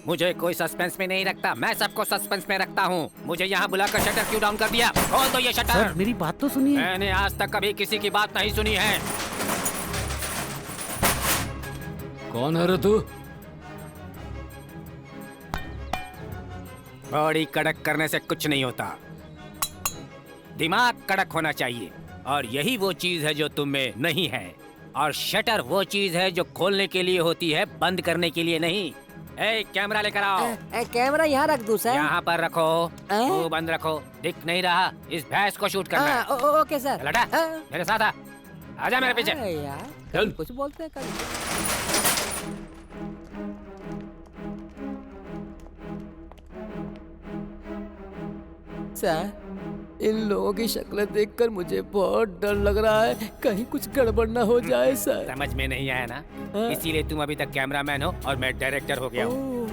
मुझे कोई सस्पेंस में नहीं रखता, मैं सबको सस्पेंस में रखता हूँ। मुझे यहाँ बुलाकर शटर क्यों डाउन कर दिया? खोल दो ये शटर। सर मेरी बात तो सुनिए। मैंने आज तक कभी किसी की बात नहीं सुनी है। कौन है रे तू? बॉडी कड़क करने से कुछ नहीं होता। दिमाग कड़क होना चाहिए, और यही वो चीज है जो तुम में नहीं है। और शटर वो चीज है जो खोलने के लिए होती है, बंद करने के लिए नहीं। ए, कैमरा लेकर आओ। कैमरा यहाँ रख दूं सर? यहाँ पर रखो, मुंह बंद रखो, दिख नहीं रहा, इस भैंस को शूट करना है। Okay sir. लटा, मेरे साथ आ, आजा मेरे पीछे। यार चल। कुछ बोलते हैं कल। सर, इन लोगों की शक्लें देखकर मुझे बहुत डर लग रहा है, कहीं कुछ गड़बड़ ना हो जाए सर। समझ में नहीं आया ना? इसीलिए तुम अभी तक कैमरामैन हो और मैं डायरेक्टर हो गया हूँ।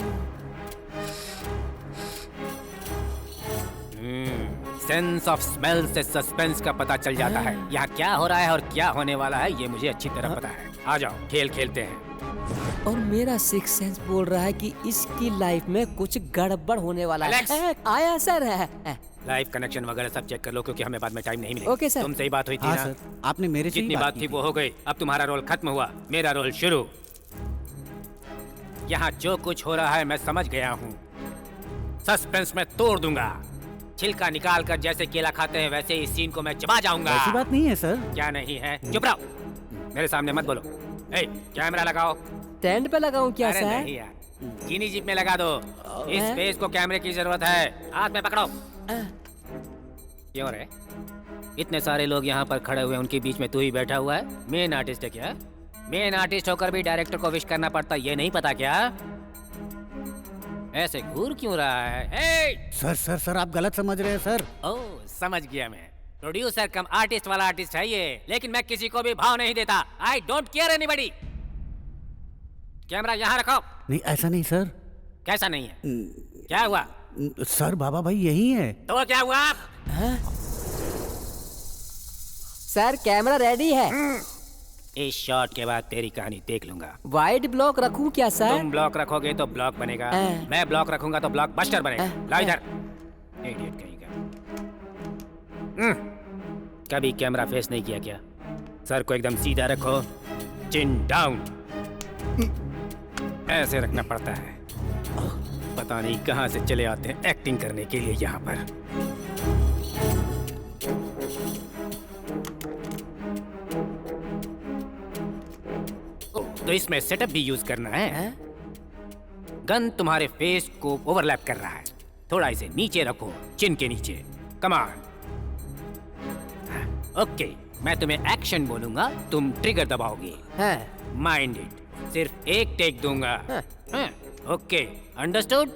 सेंस ऑफ स्मेल से सस्पेंस का पता चल जाता है। यहाँ क्या हो रहा है और क्या होने वाला है ये मुझे अच्छी तरह पता है। आ जाओ, खेल खेलते हैं। और मेरा सिक्स सेंस बोल रहा है कि इसकी लाइफ में कुछ गड़बड़ होने वाला है। आया सर है। लाइव कनेक्शन वगैरह सब चेक कर लो, क्योंकि हमें बाद में टाइम नहीं मिलेगा। Okay sir. तुमसे ही बात हुई थी हाँ ना? सर, आपने मेरे से ही जितनी बात थी वो हो गई। अब तुम्हारा रोल खत्म हुआ, मेरा रोल शुरू। यहाँ जो कुछ हो रहा है मैं समझ गया हूँ। सस्पेंस में तोड़ दूंगा, छिलका निकाल कर जैसे केला खाते हैं वैसे इस सीन को मैं चबा जाऊंगा। ऐसी बात नहीं है सर। क्या नहीं है? चुप रहो, मेरे सामने मत बोलो। ए, कैमरा लगाओ। स्टैंड पे लगाऊं क्या अरे सर? नहीं यार, चीनी जीप में लगा दो। इस फेस को कैमरे की जरूरत है। हाथ में पकड़ो। क्यों रे? इतने सारे लोग यहाँ पर खड़े हुए, उनके बीच में तू ही बैठा हुआ है। मेन आर्टिस्ट है क्या? मेन आर्टिस्ट होकर भी डायरेक्टर को विश करना पड़ता, ये नहीं पता क्या? ऐसे घूर क्यों रहा है? ए! सर सर सर, आप गलत समझ रहे हैं सर। ओह, समझ गया मैं। प्रोड्यूसर कम आर्टिस्ट वाला आर्टिस्ट है ये, लेकिन मैं किसी को भी भाव नहीं देता। I don't care anybody. Camera यहाँ रखो। नहीं, ऐसा नहीं सर। कैसा नहीं है? क्या हुआ? सर, बाबा भाई यही है। तो क्या हुआ? सर, कैमरा रेडी है। इस शॉट के बाद तेरी कहानी देख लूंगा। वाइड ब्लॉक रखूं क्या सर? तुम ब्लॉक रखोगे तो ब्लॉक बनेगा, मैं ब्लॉक रखूंगा तो ब्लॉक बस्टर बनेगा। ला इधर, इडियट कहीं का। कभी कैमरा फेस नहीं किया क्या? सर को एकदम सीधा रखो, चिन डाउन। ऐसे रखना पड़ता है। पता नहीं कहां से चले आते हैं एक्टिंग करने के लिए यहाँ पर। तो इसमें सेटअप भी यूज करना है। गन तुम्हारे फेस को ओवरलैप कर रहा है, थोड़ा इसे नीचे रखो, चिन के नीचे। कमान। ओके, मैं तुम्हें एक्शन बोलूंगा, तुम ट्रिगर दबाओगे। माइंड इट, सिर्फ एक टेक दूंगा। Okay, understood?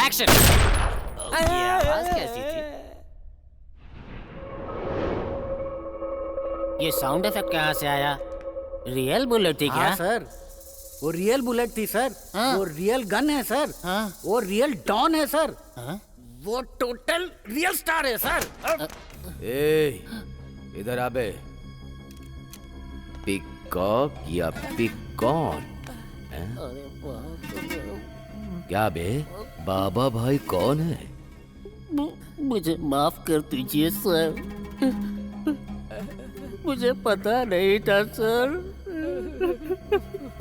एक्शन। ये आवाज कैसी थी? ये साउंड इफेक्ट कहाँ से आया? रियल बुलेट थी क्या? हाँ सर, वो रियल बुलेट थी सर। वो रियल गन है सर। वो रियल डॉन है सर। वो टोटल रियल स्टार है सर। ए, इधर आ बे। पिकॉक या पिकॉन? क्या बे, बाबा भाई कौन है? मुझे माफ कर दीजिए सर, मुझे पता नहीं था सर,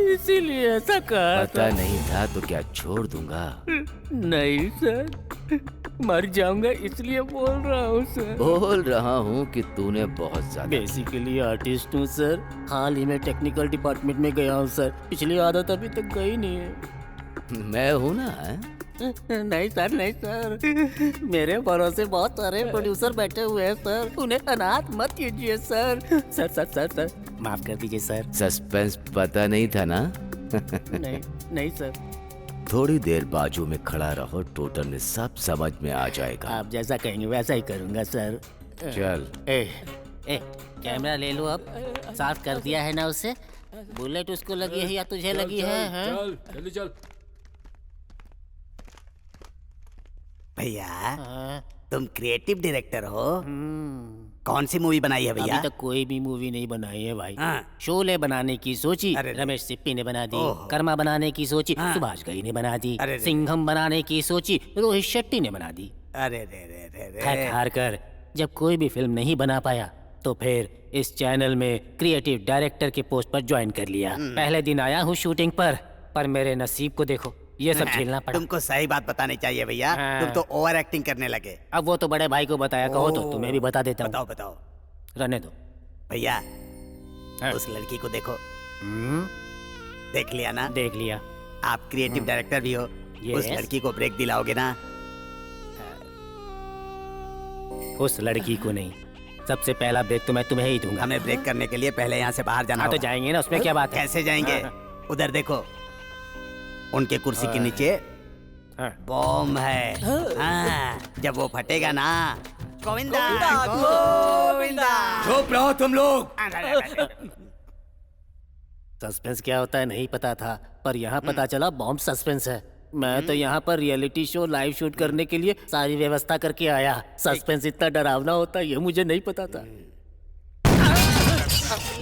इसीलिए ऐसा कहा। पता नहीं था तो क्या छोड़ दूंगा? नहीं सर, मर जाऊंगा इसलिए बोल रहा हूँ सर। बोल रहा हूँ कि तूने बहुत ज्यादा। बेसिकली आर्टिस्ट हूँ सर, हाल ही में टेक्निकल डिपार्टमेंट में गया हूँ सर, पिछली आदत अभी तक गई नहीं है। मैं हूँ ना? नहीं सर, नहीं सर, मेरे भरोसे बहुत सारे प्रोड्यूसर बैठे हुए हैं सर, उन्हें अनाथ मत कीजिए sir. Sir sir sir sir, माफ कर दीजिए सर। सस्पेंस पता नहीं था ना? नहीं नहीं सर। थोड़ी देर बाजू में खड़ा रहो, टोटल में सब समझ में आ जाएगा। आप जैसा कहेंगे वैसा ही करूंगा सर। चल। कैमरा ले लो अब, साफ कर दिया है ना उसे। बुलेट उसको लगी है या तुझे लगी है? चल जल्दी चल। भैया, तुम क्रिएटिव डायरेक्टर हो। कौन सी मूवी बनाई है भैया? अभी तक कोई भी मूवी नहीं बनाई है भाई। शोले बनाने की सोची, रमेश सिप्पी ने बना दी। कर्मा बनाने की सोची, सुभाष घई ने बना दी। सिंघम बनाने की सोची, रोहित शेट्टी ने बना दी। अरे हार कर जब कोई भी फिल्म नहीं बना पाया तो फिर इस चैनल में क्रिएटिव डायरेक्टर के पोस्ट पर ज्वाइन कर लिया। पहले दिन आया हूँ शूटिंग पर मेरे नसीब को देखो, ये सब झेलना पड़ा। तुमको सही बात बतानी चाहिए भैया। तुम तो ओवर एक्टिंग करने लगे। अब वो तो बड़े भाई को बताया, कहो तो तुम्हें भी बता देता हूँ। बताओ बताओ। रहने दो भैया, उस लड़की को देखो। देख लिया ना? देख लिया। आप क्रिएटिव डायरेक्टर भी हो। उस लड़की को ब्रेक दिलाओगे ना? उस लड़की को नहीं, सबसे पहला ब्रेक तो मैं तुम्हें ही दूंगा। हमें ब्रेक करने के लिए पहले यहाँ से बाहर जाना तो होगा। जाएंगे ना, उसमें क्या बात है? कैसे जाएंगे? उधर देखो, उनके कुर्सी के नीचे बॉम्ब है। जब वो फटेगा ना, गोविंदा गोविंदा। चुप रहो तुम लोग। सस्पेंस क्या होता है नहीं पता था, पर यहाँ पता चला बॉम्ब सस्पेंस है। मैं तो यहाँ पर रियलिटी शो लाइव शूट करने के लिए सारी व्यवस्था करके आया। सस्पेंस इतना डरावना होता है ये मुझे नहीं पता था।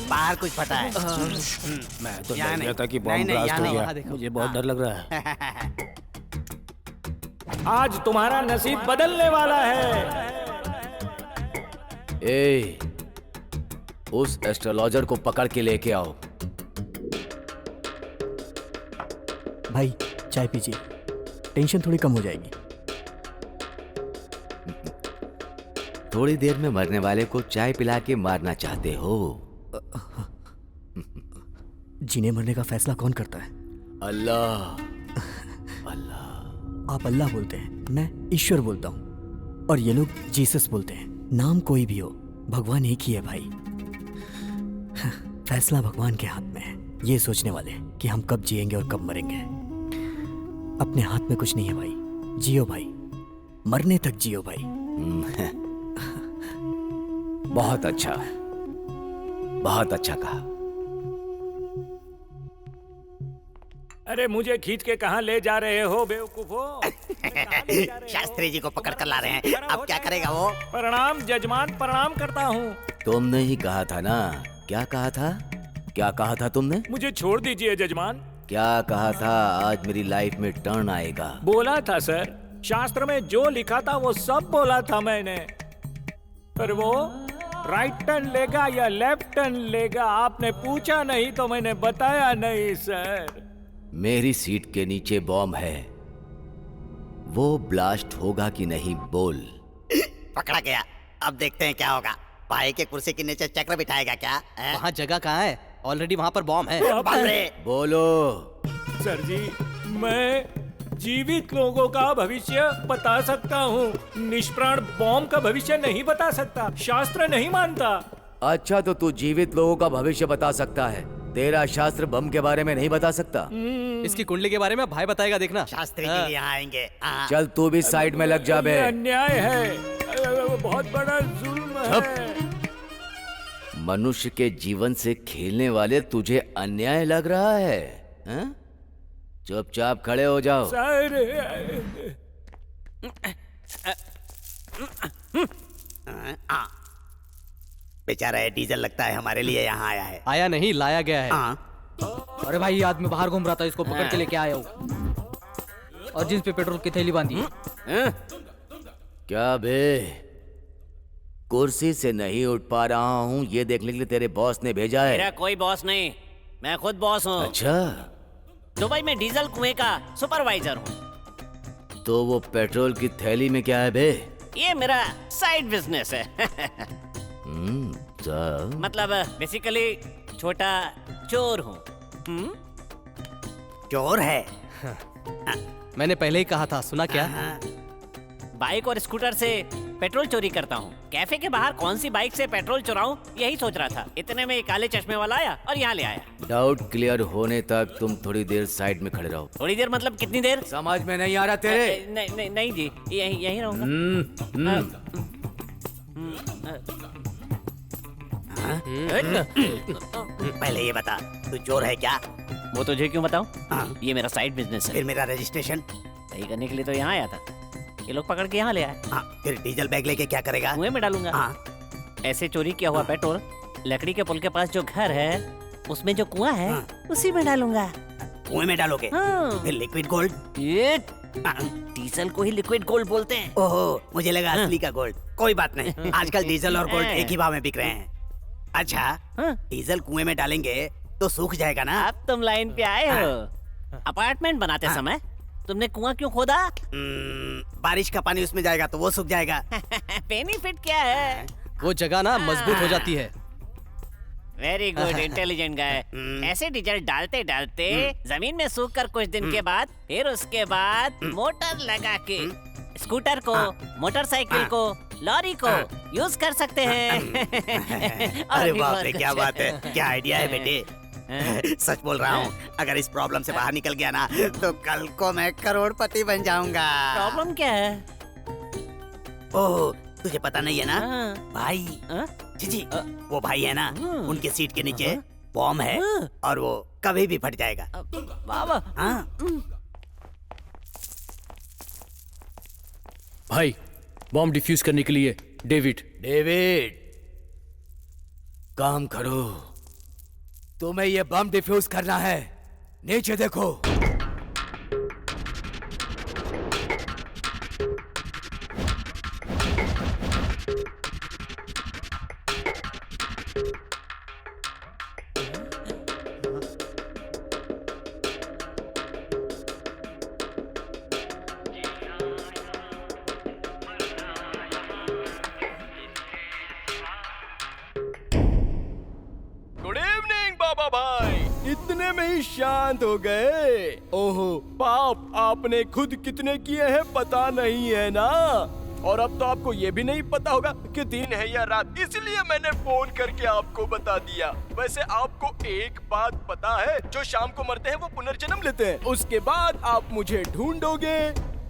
बाहर कुछ पता है? मैं तो डर गया था कि बॉम्ब ब्लास्ट हो गया। मुझे बहुत डर लग रहा है। आज तुम्हारा नसीब बदलने वाला है। ए, उस एस्ट्रोलॉजर को पकड़ के लेके आओ। भाई चाय पीजिए, टेंशन थोड़ी कम हो जाएगी। थोड़ी देर में मरने वाले को चाय पिला के मारना चाहते हो? जीने मरने का फैसला कौन करता है? अल्लाह। आप अल्लाह बोलते हैं, मैं ईश्वर बोलता हूँ, और ये लोग जीसस बोलते हैं। नाम कोई भी हो, भगवान एक ही है भाई। फैसला भगवान के हाथ में है। ये सोचने वाले कि हम कब जिएंगे और कब मरेंगे, अपने हाथ में कुछ नहीं है भाई। जियो भाई, मरने तक जियो भाई। बहुत अच्छा, बहुत अच्छा कहा। अरे मुझे खींच के कहाँ ले जा रहे हो बेवकूफो? शास्त्री जी को पकड़ कर ला रहे हैं। अब क्या करेगा वो? प्रणाम जजमान, प्रणाम करता हूँ। तुमने ही कहा था ना? क्या कहा था? क्या कहा था तुमने? मुझे छोड़ दीजिए जजमान। क्या कहा था? आज मेरी लाइफ में टर्न आएगा। बोला था सर, शास्त्र में जो लिखा था वो सब बोला था मैंने। पर वो राइट टर्न लेगा या लेफ्ट टर्न लेगा आपने पूछा नहीं तो मैंने बताया नहीं सर। मेरी सीट के नीचे बॉम्ब है, वो ब्लास्ट होगा कि नहीं बोल। पकड़ा गया। अब देखते हैं क्या होगा। भाई के कुर्सी के नीचे चक्र बिठाएगा क्या? वहाँ जगह कहाँ है? ऑलरेडी वहाँ पर बॉम्ब है। बोलो। सर जी, मैं जीवित लोगों का भविष्य बता सकता हूँ, निष्प्राण बॉम्ब का भविष्य नहीं बता सकता। शास्त्र नहीं मानता। अच्छा, तो तू जीवित लोगों का भविष्य बता सकता है, तेरा शास्त्र बम के बारे में नहीं बता सकता। इसकी कुंडली के बारे में भाई बताएगा, देखना। शास्त्री जी यहाँ आएंगे। चल तू भी साइड में लग जा बे। ये अन्याय है, बहुत बड़ा जुल्म है। मनुष्य के जीवन से खेलने वाले तुझे अन्याय लग रहा है? हैं? चुपचाप खड़े हो जाओ। सर, बेचारा है, डीजल लगता है हमारे लिए यहाँ आया है। आया नहीं, लाया गया है। अरे भाई, ये आदमी बाहर घूम रहा था, इसको पकड़ के लेके आया हूँ, और जींस पे पेट्रोल की थैली बांधी है। क्या बे, कुर्सी से नहीं उठ पा रहा हूँ ये देखने के लिए तेरे बॉस ने भेजा है? मेरा कोई बॉस नहीं, मैं खुद बॉस हूँ। अच्छा, दुबई में डीजल कुएं का सुपरवाइजर हूँ। तो वो पेट्रोल की थैली में क्या है बे? ये मेरा साइड बिजनेस है। मतलब बेसिकली छोटा चोर हूँ। चोर है? मैंने पहले ही कहा था, सुना क्या? बाइक और स्कूटर से पेट्रोल चोरी करता हूँ। कैफे के बाहर कौन सी बाइक से पेट्रोल चुराऊं यही सोच रहा था। इतने में काले चश्मे वाला आया और यहाँ ले आया। डाउट क्लियर होने तक तुम थोड़ी देर साइड में खड़े रहो। थोड़ी देर मतलब कितनी देर? समझ में नहीं आ रहा तेरे? नहीं जी, यही रहूंगा। पहले ये बता, तू चोर है क्या? वो तुझे क्यों बताऊं? ये मेरा साइड बिजनेस है। फिर मेरा रजिस्ट्रेशन सही करने के लिए तो यहाँ आया था। ये लोग पकड़ के यहाँ ले आए। फिर डीजल बैग लेके क्या करेगा? कुएं में डालूंगा। ऐसे चोरी किया हुआ पेट्रोल लकड़ी के पुल के पास जो घर है उसमें जो कुआं है उसी में डालूंगा। कुएं में डालोगे? फिर लिक्विड गोल्ड? ये डीजल को ही लिक्विड गोल्ड बोलते हैं। ओहो, मुझे लगा असली का गोल्ड। कोई बात नहीं, आजकल डीजल और गोल्ड एक ही भाव में बिक रहे हैं। अच्छा, डीजल कुएं में डालेंगे तो सूख जाएगा ना? अब तुम लाइन पे आए हो। अपार्टमेंट बनाते समय तुमने कुआं क्यों खोदा? बारिश का पानी उसमें जाएगा तो वो सूख जाएगा। बेनिफिट क्या है? वो जगह ना मजबूत हो जाती है। वेरी गुड, इंटेलिजेंट गाय। ऐसे डीजल डालते डालते जमीन में सूख कर कुछ दिन के बाद फिर उसके बाद मोटर लगा के स्कूटर को, मोटरसाइकिल को, लॉरी को यूज कर सकते हैं। अरे बाप रे, क्या बात है, क्या आइडिया है बेटे। सच बोल रहा हूँ, अगर इस प्रॉब्लम से बाहर निकल गया ना तो कल को मैं करोड़पति बन जाऊंगा। प्रॉब्लम क्या है? ओह, तुझे पता नहीं है ना भाई? जी वो भाई है ना, उनके सीट के नीचे बॉम्ब है और वो कभी भी फट जाएगा। बाबा भाई, बॉम्ब डिफ्यूज करने के लिए डेविड काम करो। तुम्हें ये बम डिफ्यूज करना है। नीचे देखो। गुड इवनिंग बाबा भाई, इतने में ही शांत हो गए। ओहो पाप, आपने खुद कितने किए हैं पता नहीं है ना, और अब तो आपको ये भी नहीं पता होगा कि दिन है या रात, इसलिए मैंने फोन करके आपको बता दिया। वैसे आपको एक बात पता है, जो शाम को मरते हैं वो पुनर्जन्म लेते हैं। उसके बाद आप मुझे ढूंढोगे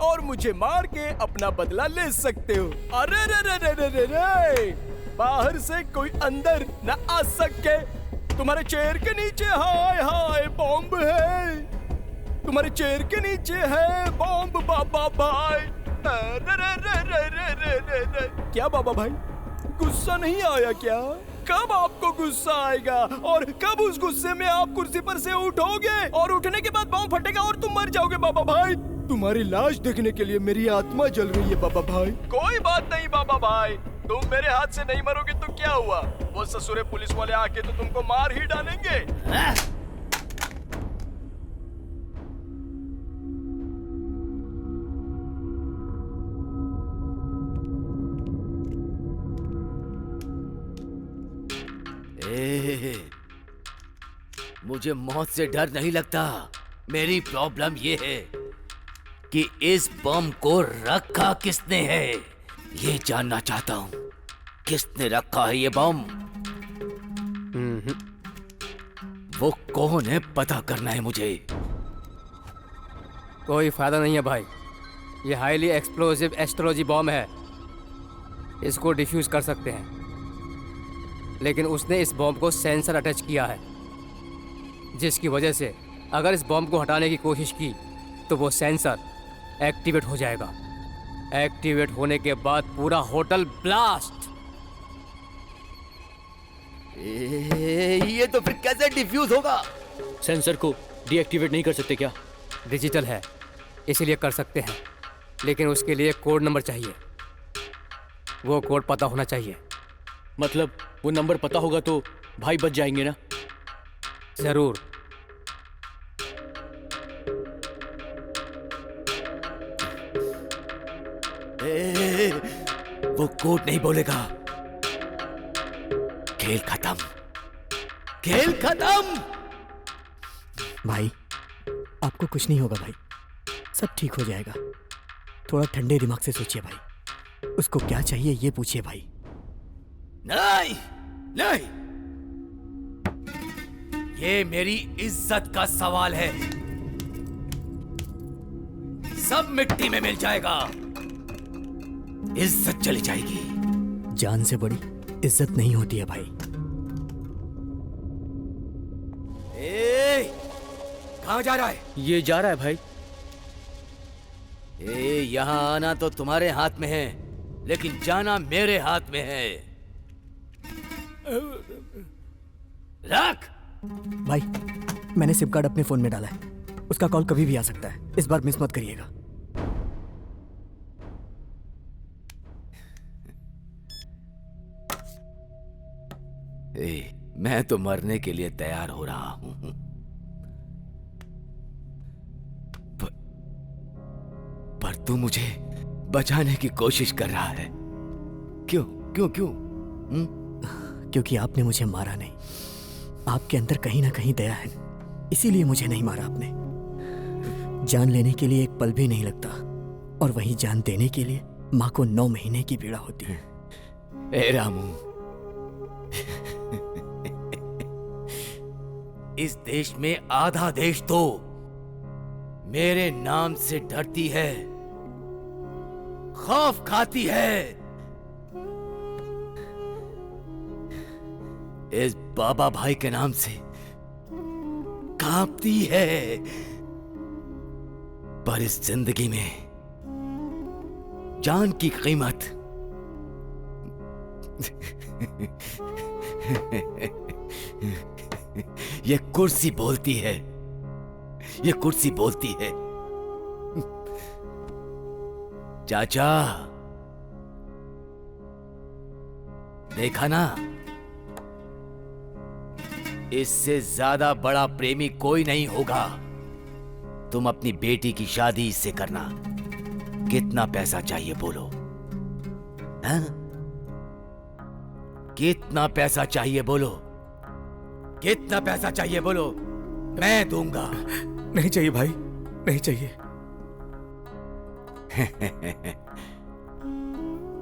और मुझे मार के अपना बदला ले सकते हो। अरे रे रे रे रे रे रे, बाहर से कोई अंदर न आ सके। तुम्हारे चेयर के नीचे हाय हाय बॉम्ब है, तुम्हारे चेयर के नीचे है बॉम्ब बाबा भाई। रे रे रे रे रे रे रे रे। क्या बाबा भाई, गुस्सा नहीं आया क्या? कब आपको गुस्सा आएगा और कब उस गुस्से में आप कुर्सी पर से उठोगे और उठने के बाद बॉम्ब फटेगा और तुम मर जाओगे बाबा भाई। तुम्हारी लाश देखने के लिए मेरी आत्मा जल रही है बाबा भाई। कोई बात नहीं बाबा भाई, तुम मेरे हाथ से नहीं मरोगे तो क्या हुआ, वो ससुरे पुलिस वाले आके तो तुमको मार ही डालेंगे। मुझे मौत से डर नहीं लगता। मेरी प्रॉब्लम ये है कि इस बम को रखा किसने है, ये जानना चाहता हूँ। किसने रखा है ये बम? वो कौन है पता करना है मुझे। कोई फायदा नहीं है भाई, ये हाईली एक्सप्लोसिव एस्ट्रोलॉजी बॉम्ब है। इसको डिफ्यूज कर सकते हैं, लेकिन उसने इस बॉम्ब को सेंसर अटैच किया है, जिसकी वजह से अगर इस बॉम्ब को हटाने की कोशिश की तो वो सेंसर एक्टिवेट हो जाएगा। एक्टिवेट होने के बाद पूरा होटल ब्लास्ट। ये तो फिर कैसे डिफ्यूज होगा? सेंसर को डीएक्टिवेट नहीं कर सकते क्या? डिजिटल है इसीलिए कर सकते हैं, लेकिन उसके लिए कोड नंबर चाहिए। वो कोड पता होना चाहिए। मतलब वो नंबर पता होगा तो भाई बच जाएंगे ना? जरूर। वो कोड नहीं बोलेगा। खेल खत्म, खेल खत्म। भाई आपको कुछ नहीं होगा भाई, सब ठीक हो जाएगा। थोड़ा ठंडे दिमाग से सोचिए भाई। उसको क्या चाहिए ये पूछिए भाई। नहीं नहीं, ये मेरी इज्जत का सवाल है। सब मिट्टी में मिल जाएगा, इज्जत चली जाएगी। जान से बड़ी इज्जत नहीं होती है भाई। कहाँ जा रहा है? ये जा रहा है भाई। यहाँ आना तो तुम्हारे हाथ में है, लेकिन जाना मेरे हाथ में है। रख। भाई मैंने सिम कार्ड अपने फोन में डाला है, उसका कॉल कभी भी आ सकता है, इस बार मिस मत करिएगा। मैं तो मरने के लिए तैयार हो रहा हूं, तू मुझे बचाने की कोशिश कर रहा है। क्यों क्यों क्यों? क्योंकि आपने मुझे मारा नहीं। आपके अंदर कहीं ना कहीं दया है, इसीलिए मुझे नहीं मारा आपने। जान लेने के लिए एक पल भी नहीं लगता, और वहीं जान देने के लिए माँ को 9 महीने की पीड़ा होती है। ए रामू, इस देश में आधा देश तो मेरे नाम से डरती है, खौफ खाती है। इस बाबा भाई के नाम से कांपती है। पर इस जिंदगी में जान की कीमत ये कुर्सी बोलती है, ये कुर्सी बोलती है। चाचा, देखा ना, इससे ज्यादा बड़ा प्रेमी कोई नहीं होगा। तुम अपनी बेटी की शादी इससे करना। कितना पैसा चाहिए बोलो? हाँ? कितना पैसा चाहिए बोलो? कितना पैसा चाहिए बोलो? मैं दूंगा। नहीं चाहिए भाई, नहीं चाहिए।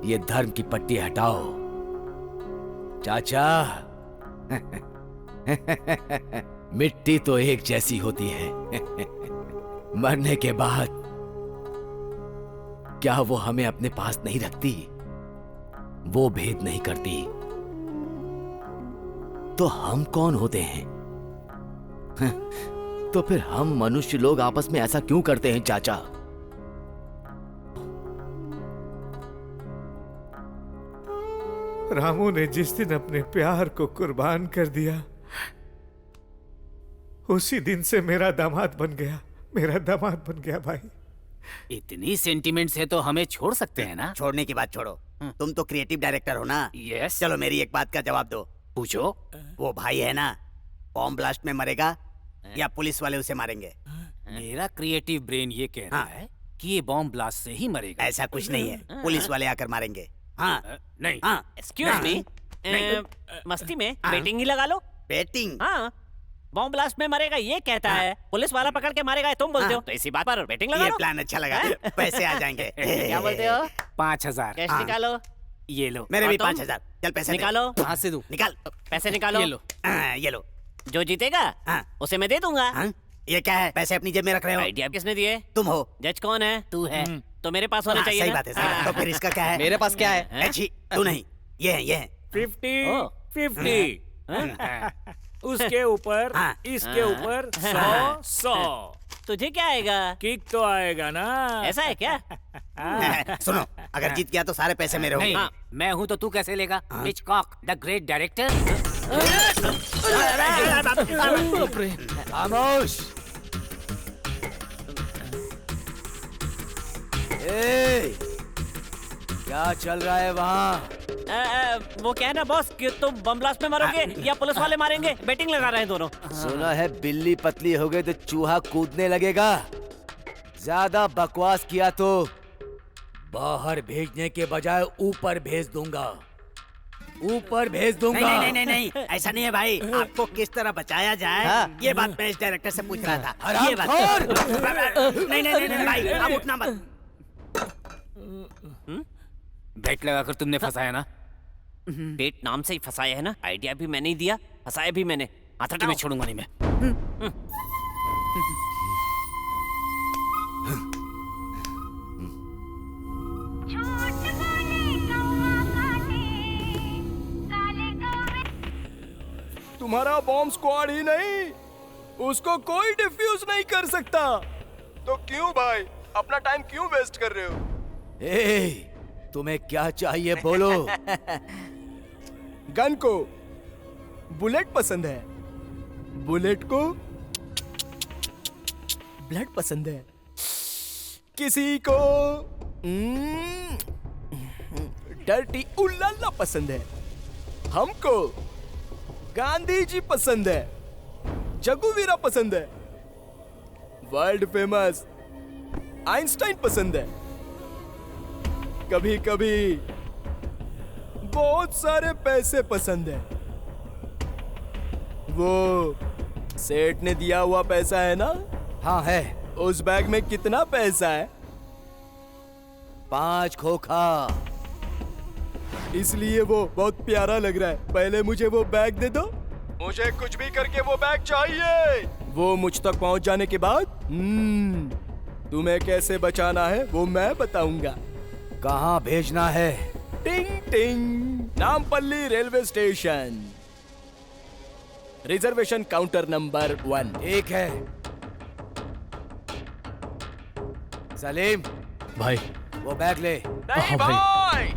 ये धर्म की पट्टी हटाओ चाचा। मिट्टी तो एक जैसी होती है। मरने के बाद क्या वो हमें अपने पास नहीं रखती? वो भेद नहीं करती। तो हम कौन होते हैं? तो फिर हम मनुष्य लोग आपस में ऐसा क्यों करते हैं चाचा? रामू ने जिस दिन अपने प्यार को कुर्बान कर दिया, उसी दिन से मेरा दामाद बन गया, मेरा दामाद बन गया भाई। इतनी सेंटिमेंट्स है तो हमें छोड़ सकते हैं ना? छोड़ने की बात छोड़ो, तुम तो क्रिएटिव डायरेक्टर हो ना। यस। चलो मेरी एक बात का जवाब दो। पूछो। वो भाई है ना, बॉम्ब ब्लास्ट में मरेगा या पुलिस वाले उसे मारेंगे? मेरा क्रिएटिव ब्रेन ये कह रहा है कि ये बॉम्ब ब्लास्ट से ही मरेगा। ऐसा कुछ नहीं है, पुलिस वाले आकर मारेंगे। हाँ नहीं। हाँ। एक्सक्यूज मी, मस्ती में बेटिंग ही लगा लो। बेटिंग? हाँ, बॉम्ब ब्लास्ट में मरेगा ये कहता है, पुलिस वाला पकड़ के मारेगा तुम बोलते हो, तो इसी बात पर बेटिंग लगा लो। ये प्लान अच्छा लगा, पैसे आ जाएंगे। क्या बोलते हो? 5000 कैश निकालो। ये लो। मेरे भी 5000। चल पैसे निकालो। कहाँ से दूं? निकाल। पैसे निकालो। ये लो। ये लो। जो जीतेगा उसे मैं दे दूंगा। ये क्या है? पैसे अपनी जेब में रख रहे हो? आइडिया किसने दिए? तुम हो। जज कौन है? तू है। तो मेरे पास होना चाहिए। सही बात है, सही बात है। तो फिर इसका क्या है? मेरे पास क्या है? अच्छी, तू नहीं, ये है, ये है। 50-50 उसके ऊपर इसके ऊपर 100-100। तुझे क्या आएगा? किक तो आएगा ना। ऐसा है क्या? सुनो, अगर जीत गया तो सारे पैसे मेरे होंगे। नहीं, मैं हूँ तो तू कैसे लेगा? Hitchcock the great director. खामोश। क्या चल रहा है वहाँ? वो क्या है ना बॉस कि तुम बम ब्लास्ट में मरोगे या पुलिस वाले मारेंगे, बेटिंग लगा रहे हैं दोनों। सुना है बिल्ली पतली हो गई तो चूहा कूदने लगेगा। ज्यादा बकवास किया तो बाहर भेजने के बजाय ऊपर भेज दूंगा। ऊपर भेज दूंगा। नहीं नहीं नहीं नहीं, ऐसा नहीं है भाई। आपको किस तरह बचाया जाए ये बात मैं इस डायरेक्टर से पूछ रहा था। ये बात नहीं नहीं नहीं भाई, आप उठना मत। बेट लगाकर तुमने फंसाया ना? बेट नाम से ही फंसाया है ना। आइडिया भी मैंने ही दिया, फंसाया भी मैंने। अथॉरिटी में छोड़ूंगा नहीं मैं। तुम्हारा बॉम्ब स्क्वाड ही नहीं, उसको कोई डिफ्यूज नहीं कर सकता। तो क्यों भाई अपना टाइम क्यों वेस्ट कर रहे हो? तुम्हें क्या चाहिए बोलो? गन को बुलेट पसंद है, बुलेट को ब्लड पसंद है, किसी को डर्टी उल्लाला पसंद है, हमको गांधी जी पसंद है, जगुवीरा पसंद है, वर्ल्ड फेमस आइंस्टाइन पसंद है, कभी कभी बहुत सारे पैसे पसंद है। वो सेठ ने दिया हुआ पैसा है ना? हाँ है। उस बैग में कितना पैसा है? 5 खोखा। इसलिए वो बहुत प्यारा लग रहा है। पहले मुझे वो बैग दे दो। मुझे कुछ भी करके वो बैग चाहिए। वो मुझ तक पहुंच जाने के बाद तुम्हें कैसे बचाना है वो मैं बताऊंगा। कहाँ भेजना है? टिंग टिंग, Nampally railway station, reservation counter number 1। एक है। सलीम भाई वो बैग ले। नहीं भाई,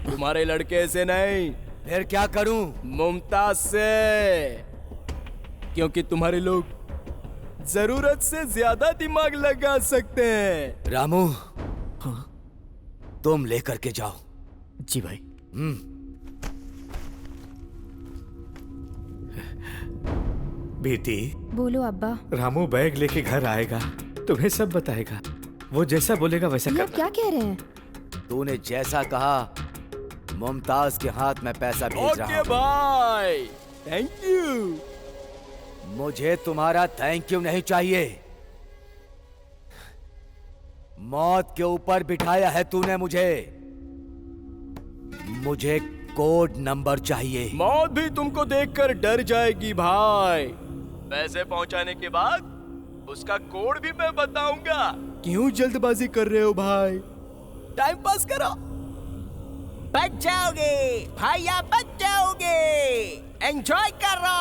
तुम्हारे लड़के से नहीं। फिर क्या करूं? मुमताज से, क्योंकि तुम्हारे लोग जरूरत से ज्यादा दिमाग लगा सकते हैं। रामू, हाँ? तुम लेकर के जाओ। जी भाई। बेटी, बोलो अब्बा। रामू बैग लेके घर आएगा, तुम्हें सब बताएगा। वो जैसा बोलेगा वैसा ये करना। क्या कह रहे हैं? तूने जैसा कहा मुमताज के हाथ में पैसा भेज रहा ओके हूं। भाई, थैंक यू। मुझे तुम्हारा थैंक यू नहीं चाहिए। मौत के ऊपर बिठाया है तूने मुझे। मुझे कोड नंबर चाहिए। मौत भी तुमको देखकर डर जाएगी भाई। पैसे पहुंचाने के बाद उसका कोड भी मैं बताऊंगा। क्यों जल्दबाजी कर रहे हो भाई? टाइम पास करो। बच जाओगे भाई, आप बच जाओगे। एंजॉय करो।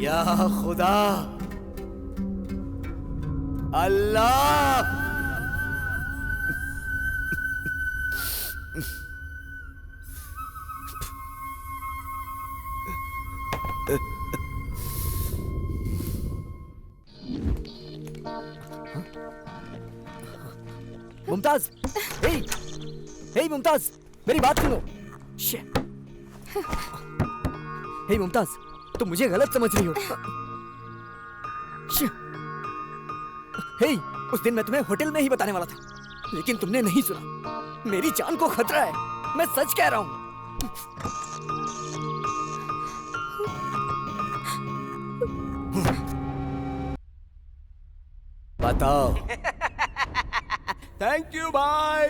या खुदा, अल्लाह, मुमताज, हे मुमताज, मेरी बात सुनो। हे मुमताज, तुम मुझे गलत समझ रही हो। हे, उस दिन मैं तुम्हें होटल में ही बताने वाला था, लेकिन तुमने नहीं सुना। मेरी जान को खतरा है, मैं सच कह रहा हूं। बताओ। थैंक यू भाई,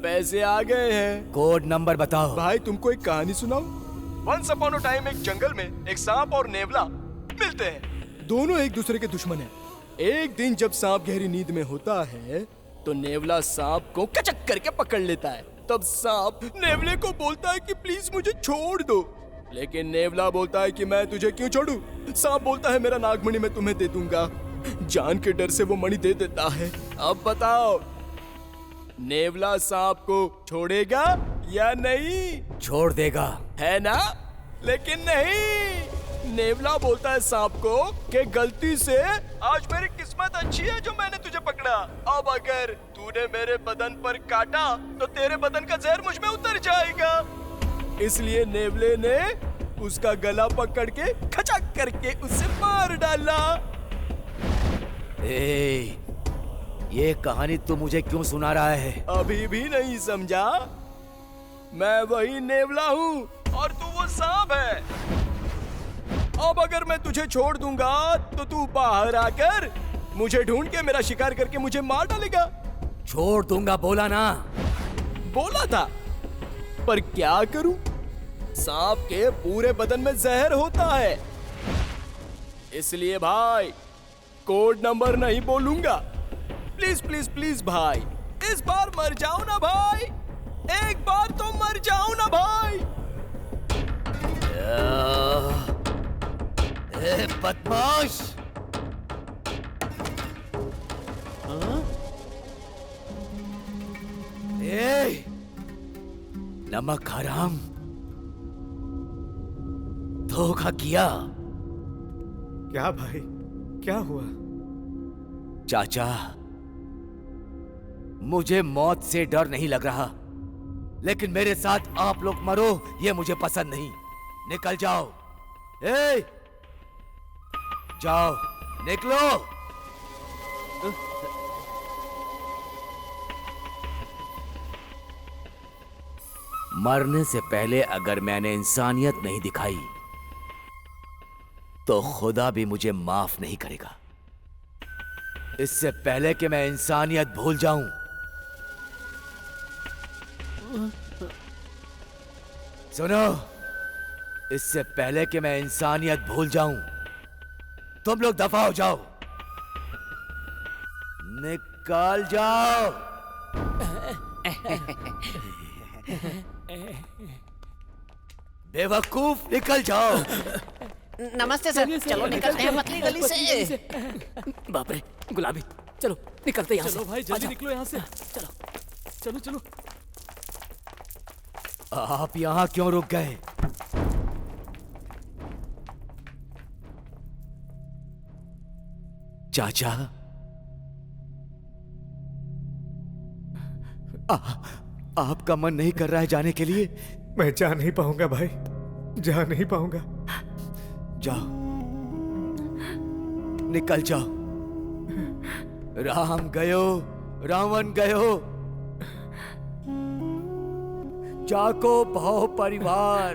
पैसे आ गए हैं। कोड नंबर बताओ। भाई तुमको एक कहानी सुनाऊं? वंस अपॉन अ टाइम एक जंगल में एक सांप और नेवला मिलते हैं। दोनों एक दूसरे के दुश्मन हैं। एक दिन जब सांप गहरी नींद में होता है तो नेवला सांप को कचक करके पकड़ लेता है। तब सांप नेवले को बोलता है कि प्लीज मुझे छोड़ दो, लेकिन नेवला बोलता है कि मैं तुझे क्यों छोड़ूं? सांप बोलता है मेरा नागमणि मैं तुम्हें दे दूंगा। जान के डर से वो मणि दे देता है। अब बताओ, नेवला सांप को छोड़ेगा या नहीं? छोड़ देगा, है ना? लेकिन नहीं, नेवला बोलता है सांप को कि गलती से आज मेरी किस्मत अच्छी है जो मैंने तुझे पकड़ा। अब अगर तूने मेरे बदन पर काटा तो तेरे बदन का जहर मुझ में उतर जाएगा। इसलिए नेवले ने उसका गला पकड़ के खचक करके उसे मार डाला। ये कहानी तू मुझे क्यों सुना रहा है? अभी भी नहीं समझा? मैं वही नेवला हूँ और तू वो सांप है। अब अगर मैं तुझे छोड़ दूंगा तो तू बाहर आकर मुझे ढूंढ के मेरा शिकार करके मुझे मार डालेगा। छोड़ दूंगा बोला ना? बोला था, पर क्या करूं? सांप के पूरे बदन में जहर होता है। इसलिए भाई कोड नंबर नहीं बोलूंगा। प्लीज प्लीज प्लीज भाई, इस बार मर जाओ ना भाई। एक बार तो मर जाओ ना भाई। बदमाश! नमक हराम, धोखा किया। क्या भाई, क्या हुआ? चाचा, मुझे मौत से डर नहीं लग रहा, लेकिन मेरे साथ आप लोग मरो ये मुझे पसंद नहीं। निकल जाओ। ए, जाओ, निकलो। मरने से पहले अगर मैंने इंसानियत नहीं दिखाई तो खुदा भी मुझे माफ नहीं करेगा। इससे पहले कि मैं इंसानियत भूल जाऊं, सुनो, इससे पहले कि मैं इंसानियत भूल जाऊं, तुम लोग दफा हो जाओ, निकल जाओ। बेवकूफ, निकल जाओ। नमस्ते सर, चलो निकलते हैं पतली गली से। बाप रे, गुलाबी, चलो निकलते यहाँ से। चलो भाई, जल्दी आजा। निकलो यहाँ से। चलो चलो चलो। आप यहां क्यों रुक गए? चाचा, आपका मन नहीं कर रहा है जाने के लिए? मैं जा नहीं पाऊंगा भाई, जा नहीं पाऊंगा। जाओ, निकल जाओ। राम गयो, रावण गयो, जाको भाव परिवार।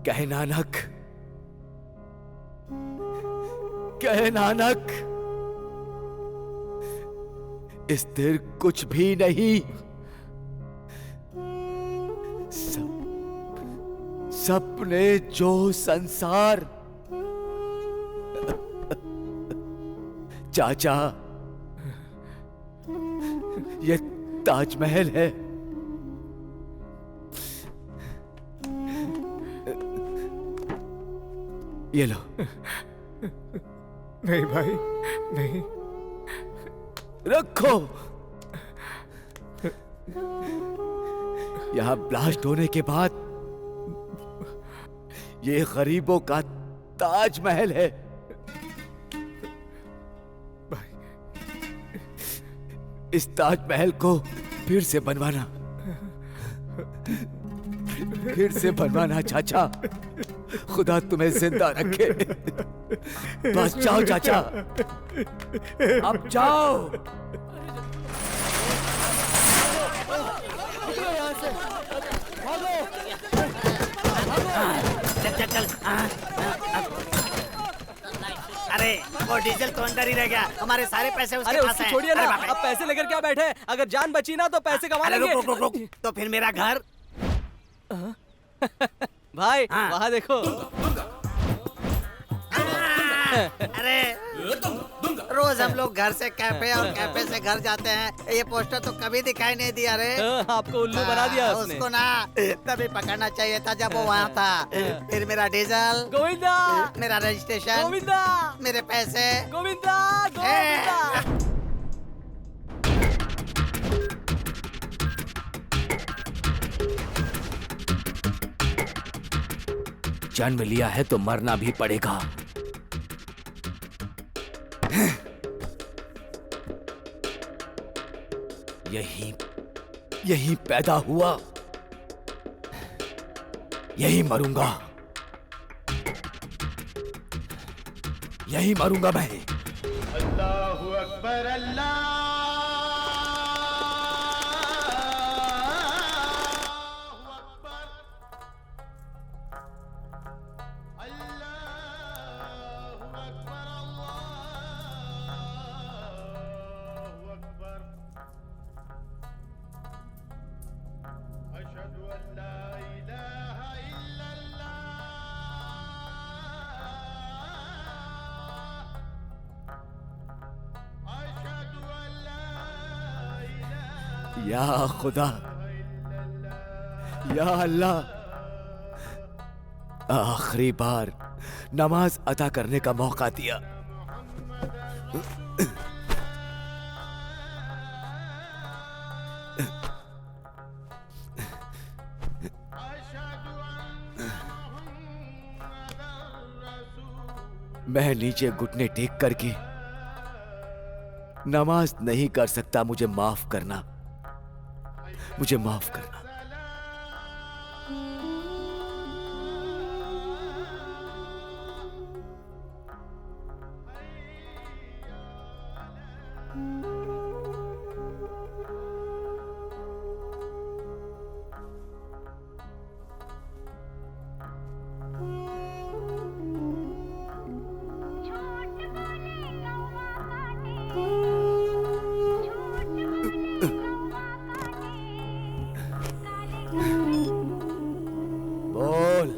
कहे नानक, कहे नानक, स्थिर कुछ भी नहीं, सपने जो संसार। चाचा, ये ताजमहल है, ये लो। नहीं भाई, नहीं। रखो। यहां ब्लास्ट होने के बाद ये गरीबों का ताजमहल है। इस ताजमहल को फिर से बनवाना, फिर से बनवाना चाचा। खुदा तुम्हें जिंदा रखे। बस जाओ चाचा, अब जाओ। चल चल चल। अरे वो डीजल तो अंदर ही रह गया, हमारे सारे पैसे उसके अरे पास उसको हैं। छोड़िए ना, अरे बाप रे। अब पैसे लेकर क्या बैठे? अगर जान बची ना तो पैसे कमा अरे लेंगे। रुक रुक रुक रुक, तो फिर मेरा घर। भाई वहाँ देखो। अरे रोज हम लोग घर से कैफे और कैफे से घर जाते हैं, ये पोस्टर तो कभी दिखाई नहीं दिया रे। आपको उल्लू बना दिया उसने। उसको ना तभी पकड़ना चाहिए था जब वो वहाँ था। फिर मेरा डीजल गोविंदा, मेरा रजिस्ट्रेशन गोविंदा, मेरे पैसे गोविंदा, गोविंदा। जन्म लिया है तो मरना भी पड़ेगा। यही पैदा हुआ, यही मरूंगा, यही मरूंगा मैं। अल्लाहु अकबर, अल्लाह। या खुदा, या अल्लाह, आखिरी बार नमाज अदा करने का मौका दिया। मैं नीचे घुटने टेक करके नमाज नहीं कर सकता, मुझे माफ करना, मुझे माफ करना। बोल।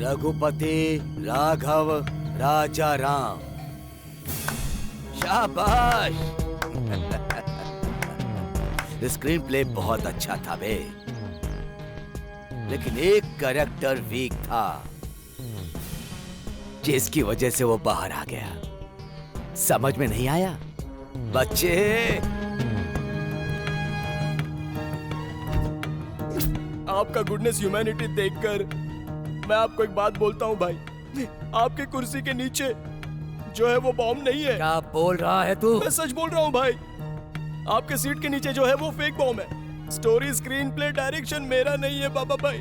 रघुपति राघव राजा राम। शाबाश। स्क्रीन प्ले बहुत अच्छा था बे, लेकिन एक कैरेक्टर वीक था जिसकी वजह से वो बाहर आ गया। समझ में नहीं आया बच्चे? आपका गुडनेस ह्यूमैनिटी देखकर मैं आपको एक बात बोलता हूँ भाई, आपकी कुर्सी के नीचे जो है वो बॉम्ब नहीं है। क्या बोल रहा है तू? मैं सच बोल रहा हूँ भाई, आपके सीट के नीचे जो है वो फेक बॉम्ब है। स्टोरी, स्क्रीन प्ले, डायरेक्शन मेरा नहीं है बाबा भाई,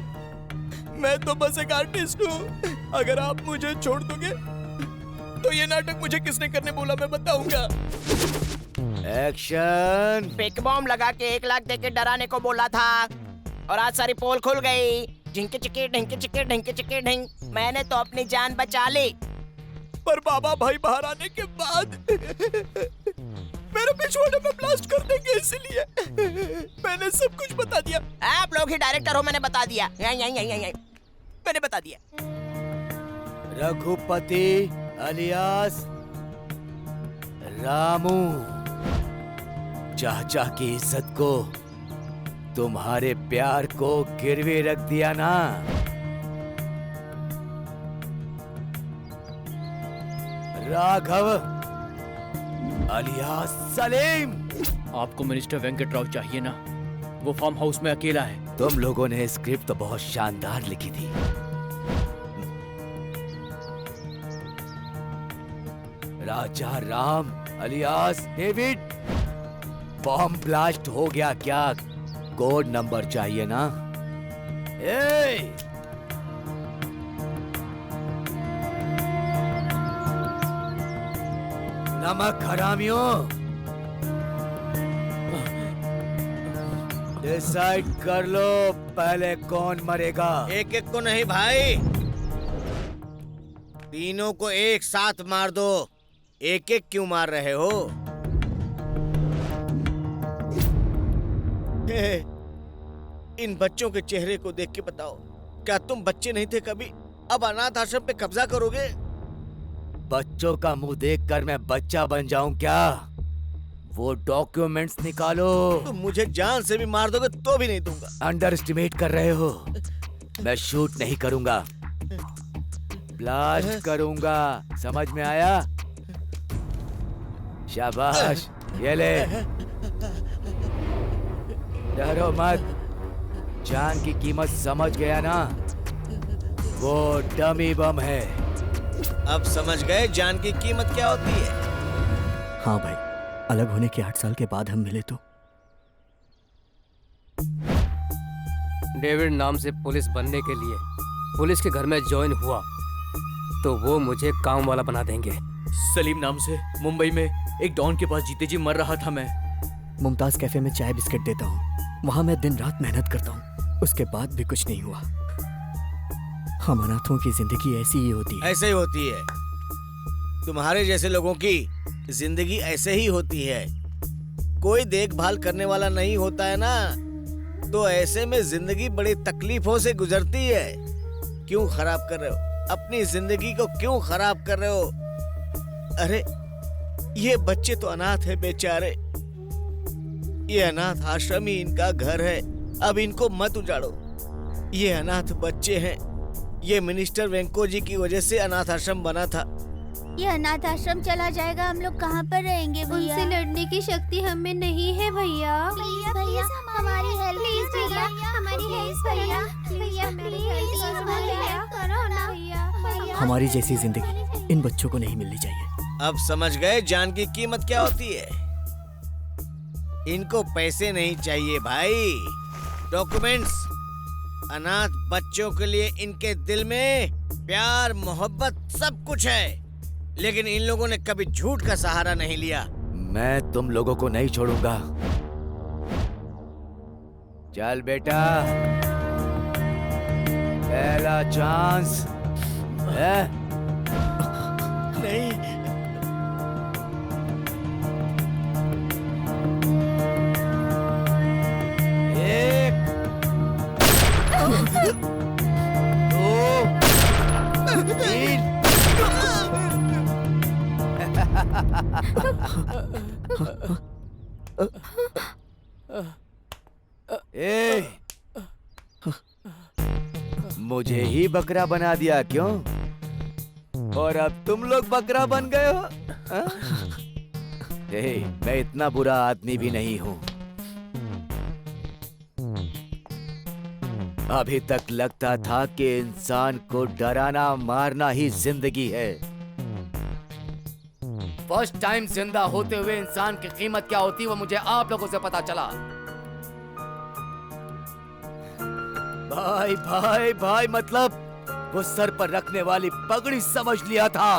मैं तो बस एक आर्टिस्ट हूँ। अगर आप मुझे छोड़ दोगे तो ये नाटक मुझे किसने करने बोला मैं बताऊंगा। एक्शन। फेक बॉम्ब लगा के 1 लाख देके डराने को बोला था और आज सारी पोल खुल गई। ढिंके चिके ढिंके चिके ढिंके चिके ढिंक, मैंने तो अपनी जान बचा ली। पर बाबा भाई बाहर आने के बाद मेरे पिछवाड़े में ब्लास्ट कर देंगे, इसलिए मैंने सब कुछ बता दिया। आप लोग ही डायरेक्टर हो, मैंने बता दिया। मैंने बता दिया। रघुपति अलियास रामू, चाचा की इज्जत को, तुम्हारे प्यार को गिरवी रख दिया ना। राघव अलियास सलीम। आपको मिनिस्टर वेंकट राव चाहिए ना, वो फार्म हाउस में अकेला है। तुम लोगों ने स्क्रिप्ट तो बहुत शानदार लिखी थी, Raja Ram alias David, bomb blast हो गया क्या? कोड नंबर चाहिए ना? नमक हरामियों, डिसाइड कर लो पहले कौन मरेगा। एक एक को नहीं भाई, तीनों को एक साथ मार दो। एक एक क्यों मार रहे हो? इन बच्चों के चेहरे को देख के बताओ, क्या तुम बच्चे नहीं थे कभी? अब अनाथ आश्रम पे कब्जा करोगे? बच्चों का मुंह देखकर मैं बच्चा बन जाऊं क्या? वो डॉक्यूमेंट्स निकालो। तुम मुझे जान से भी मार दोगे तो भी नहीं दूंगा। अंडर एस्टिमेट कर रहे हो। मैं शूट नहीं करूंगा, ब्लास्ट करूंगा। समझ में आया? शाबाश, ये ले। डरो मत, जान की कीमत समझ गया ना? वो डमी बम है। अब समझ गए जान की कीमत क्या होती है? हाँ भाई, अलग होने के 8 साल के बाद हम मिले तो। डेविड नाम से पुलिस बनने के लिए पुलिस के घर में ज्वाइन हुआ तो वो मुझे काम वाला बना देंगे। सलीम नाम से मुंबई में एक डॉन के पास जीते जी मर रहा था मैं। मुमताज कैफे में चाय बिस्किट देता हूँ, वहाँ मैं दिन रात मेहनत करता हूँ। उसके बाद भी कुछ नहीं हुआ। हम अनाथों की जिंदगी ऐसी ही होती है। ऐसे ही होती है। तुम्हारे जैसे लोगों की जिंदगी ऐसे ही होती है। कोई देखभाल करने वाला नहीं होता है ना, तो ऐसे में जिंदगी बड़ी तकलीफों से गुजरती है। क्यों खराब कर रहे हो अपनी जिंदगी को? क्यों खराब कर रहे हो? अरे ये बच्चे तो अनाथ है बेचारे। ये अनाथ आश्रम ही इनका घर है। अब इनको मत उजाड़ो। ये अनाथ बच्चे हैं। ये मिनिस्टर वेंको जी की वजह से अनाथ आश्रम बना था। ये अनाथ आश्रम चला जाएगा, हम लोग कहाँ पर रहेंगे भैया? उनसे लड़ने की शक्ति हमें नहीं है भैया। प्लीज भैया हमारी हेल्प भैया, हमारी हेल्प भैया, भैया प्लीज हमारी हेल्प करो ना भैया। हमारी जैसी जिंदगी इन बच्चों को नहीं मिलनी चाहिए। अब समझ गए जान की कीमत क्या होती है। इनको पैसे नहीं चाहिए भाई, डॉक्यूमेंट्स। अनाथ बच्चों के लिए इनके दिल में प्यार मोहब्बत सब कुछ है, लेकिन इन लोगों ने कभी झूठ का सहारा नहीं लिया। मैं तुम लोगों को नहीं छोड़ूंगा। चल बेटा, पहला चांस है। नहीं ए, मुझे ही बकरा बना दिया क्यों? और अब तुम लोग बकरा बन गए हो? मैं इतना बुरा आदमी भी नहीं हूं। अभी तक लगता था कि इंसान को डराना मारना ही जिंदगी है। फर्स्ट टाइम जिंदा होते हुए इंसान की कीमत क्या होती है वो मुझे आप लोगों से पता चला। भाई भाई भाई मतलब वो सर पर रखने वाली पगड़ी समझ लिया था।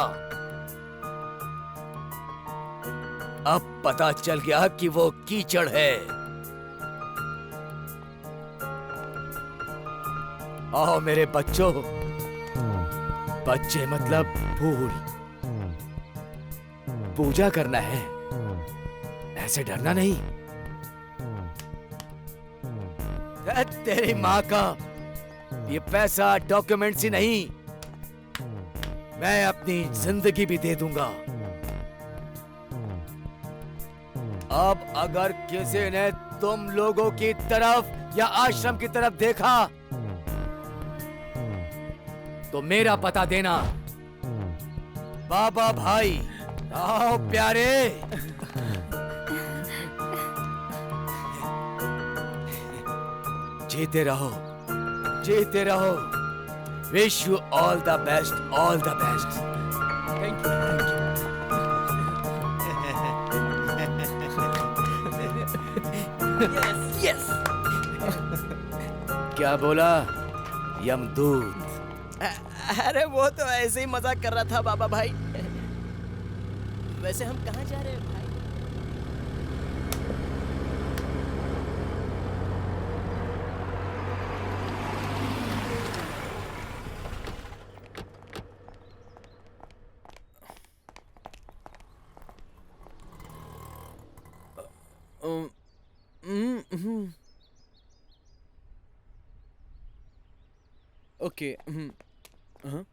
अब पता चल गया कि वो कीचड़ है। आओ मेरे बच्चों, बच्चे मतलब फूल, पूजा करना है, ऐसे डरना नहीं। तेरी माँ का ये पैसा डॉक्यूमेंट्स ही नहीं, मैं अपनी जिंदगी भी दे दूंगा। अब अगर किसी ने तुम लोगों की तरफ या आश्रम की तरफ देखा तो मेरा पता देना। बाबा भाई, आओ प्यारे। जीते रहो, जीते रहो। Wish you all the best, all the best. Thank you, thank you. Yes. क्या बोला यमदूत? अरे वो तो ऐसे ही मजाक कर रहा था बाबा भाई। वैसे हम कहाँ जा रहे हैं भाई? ओके। हाँ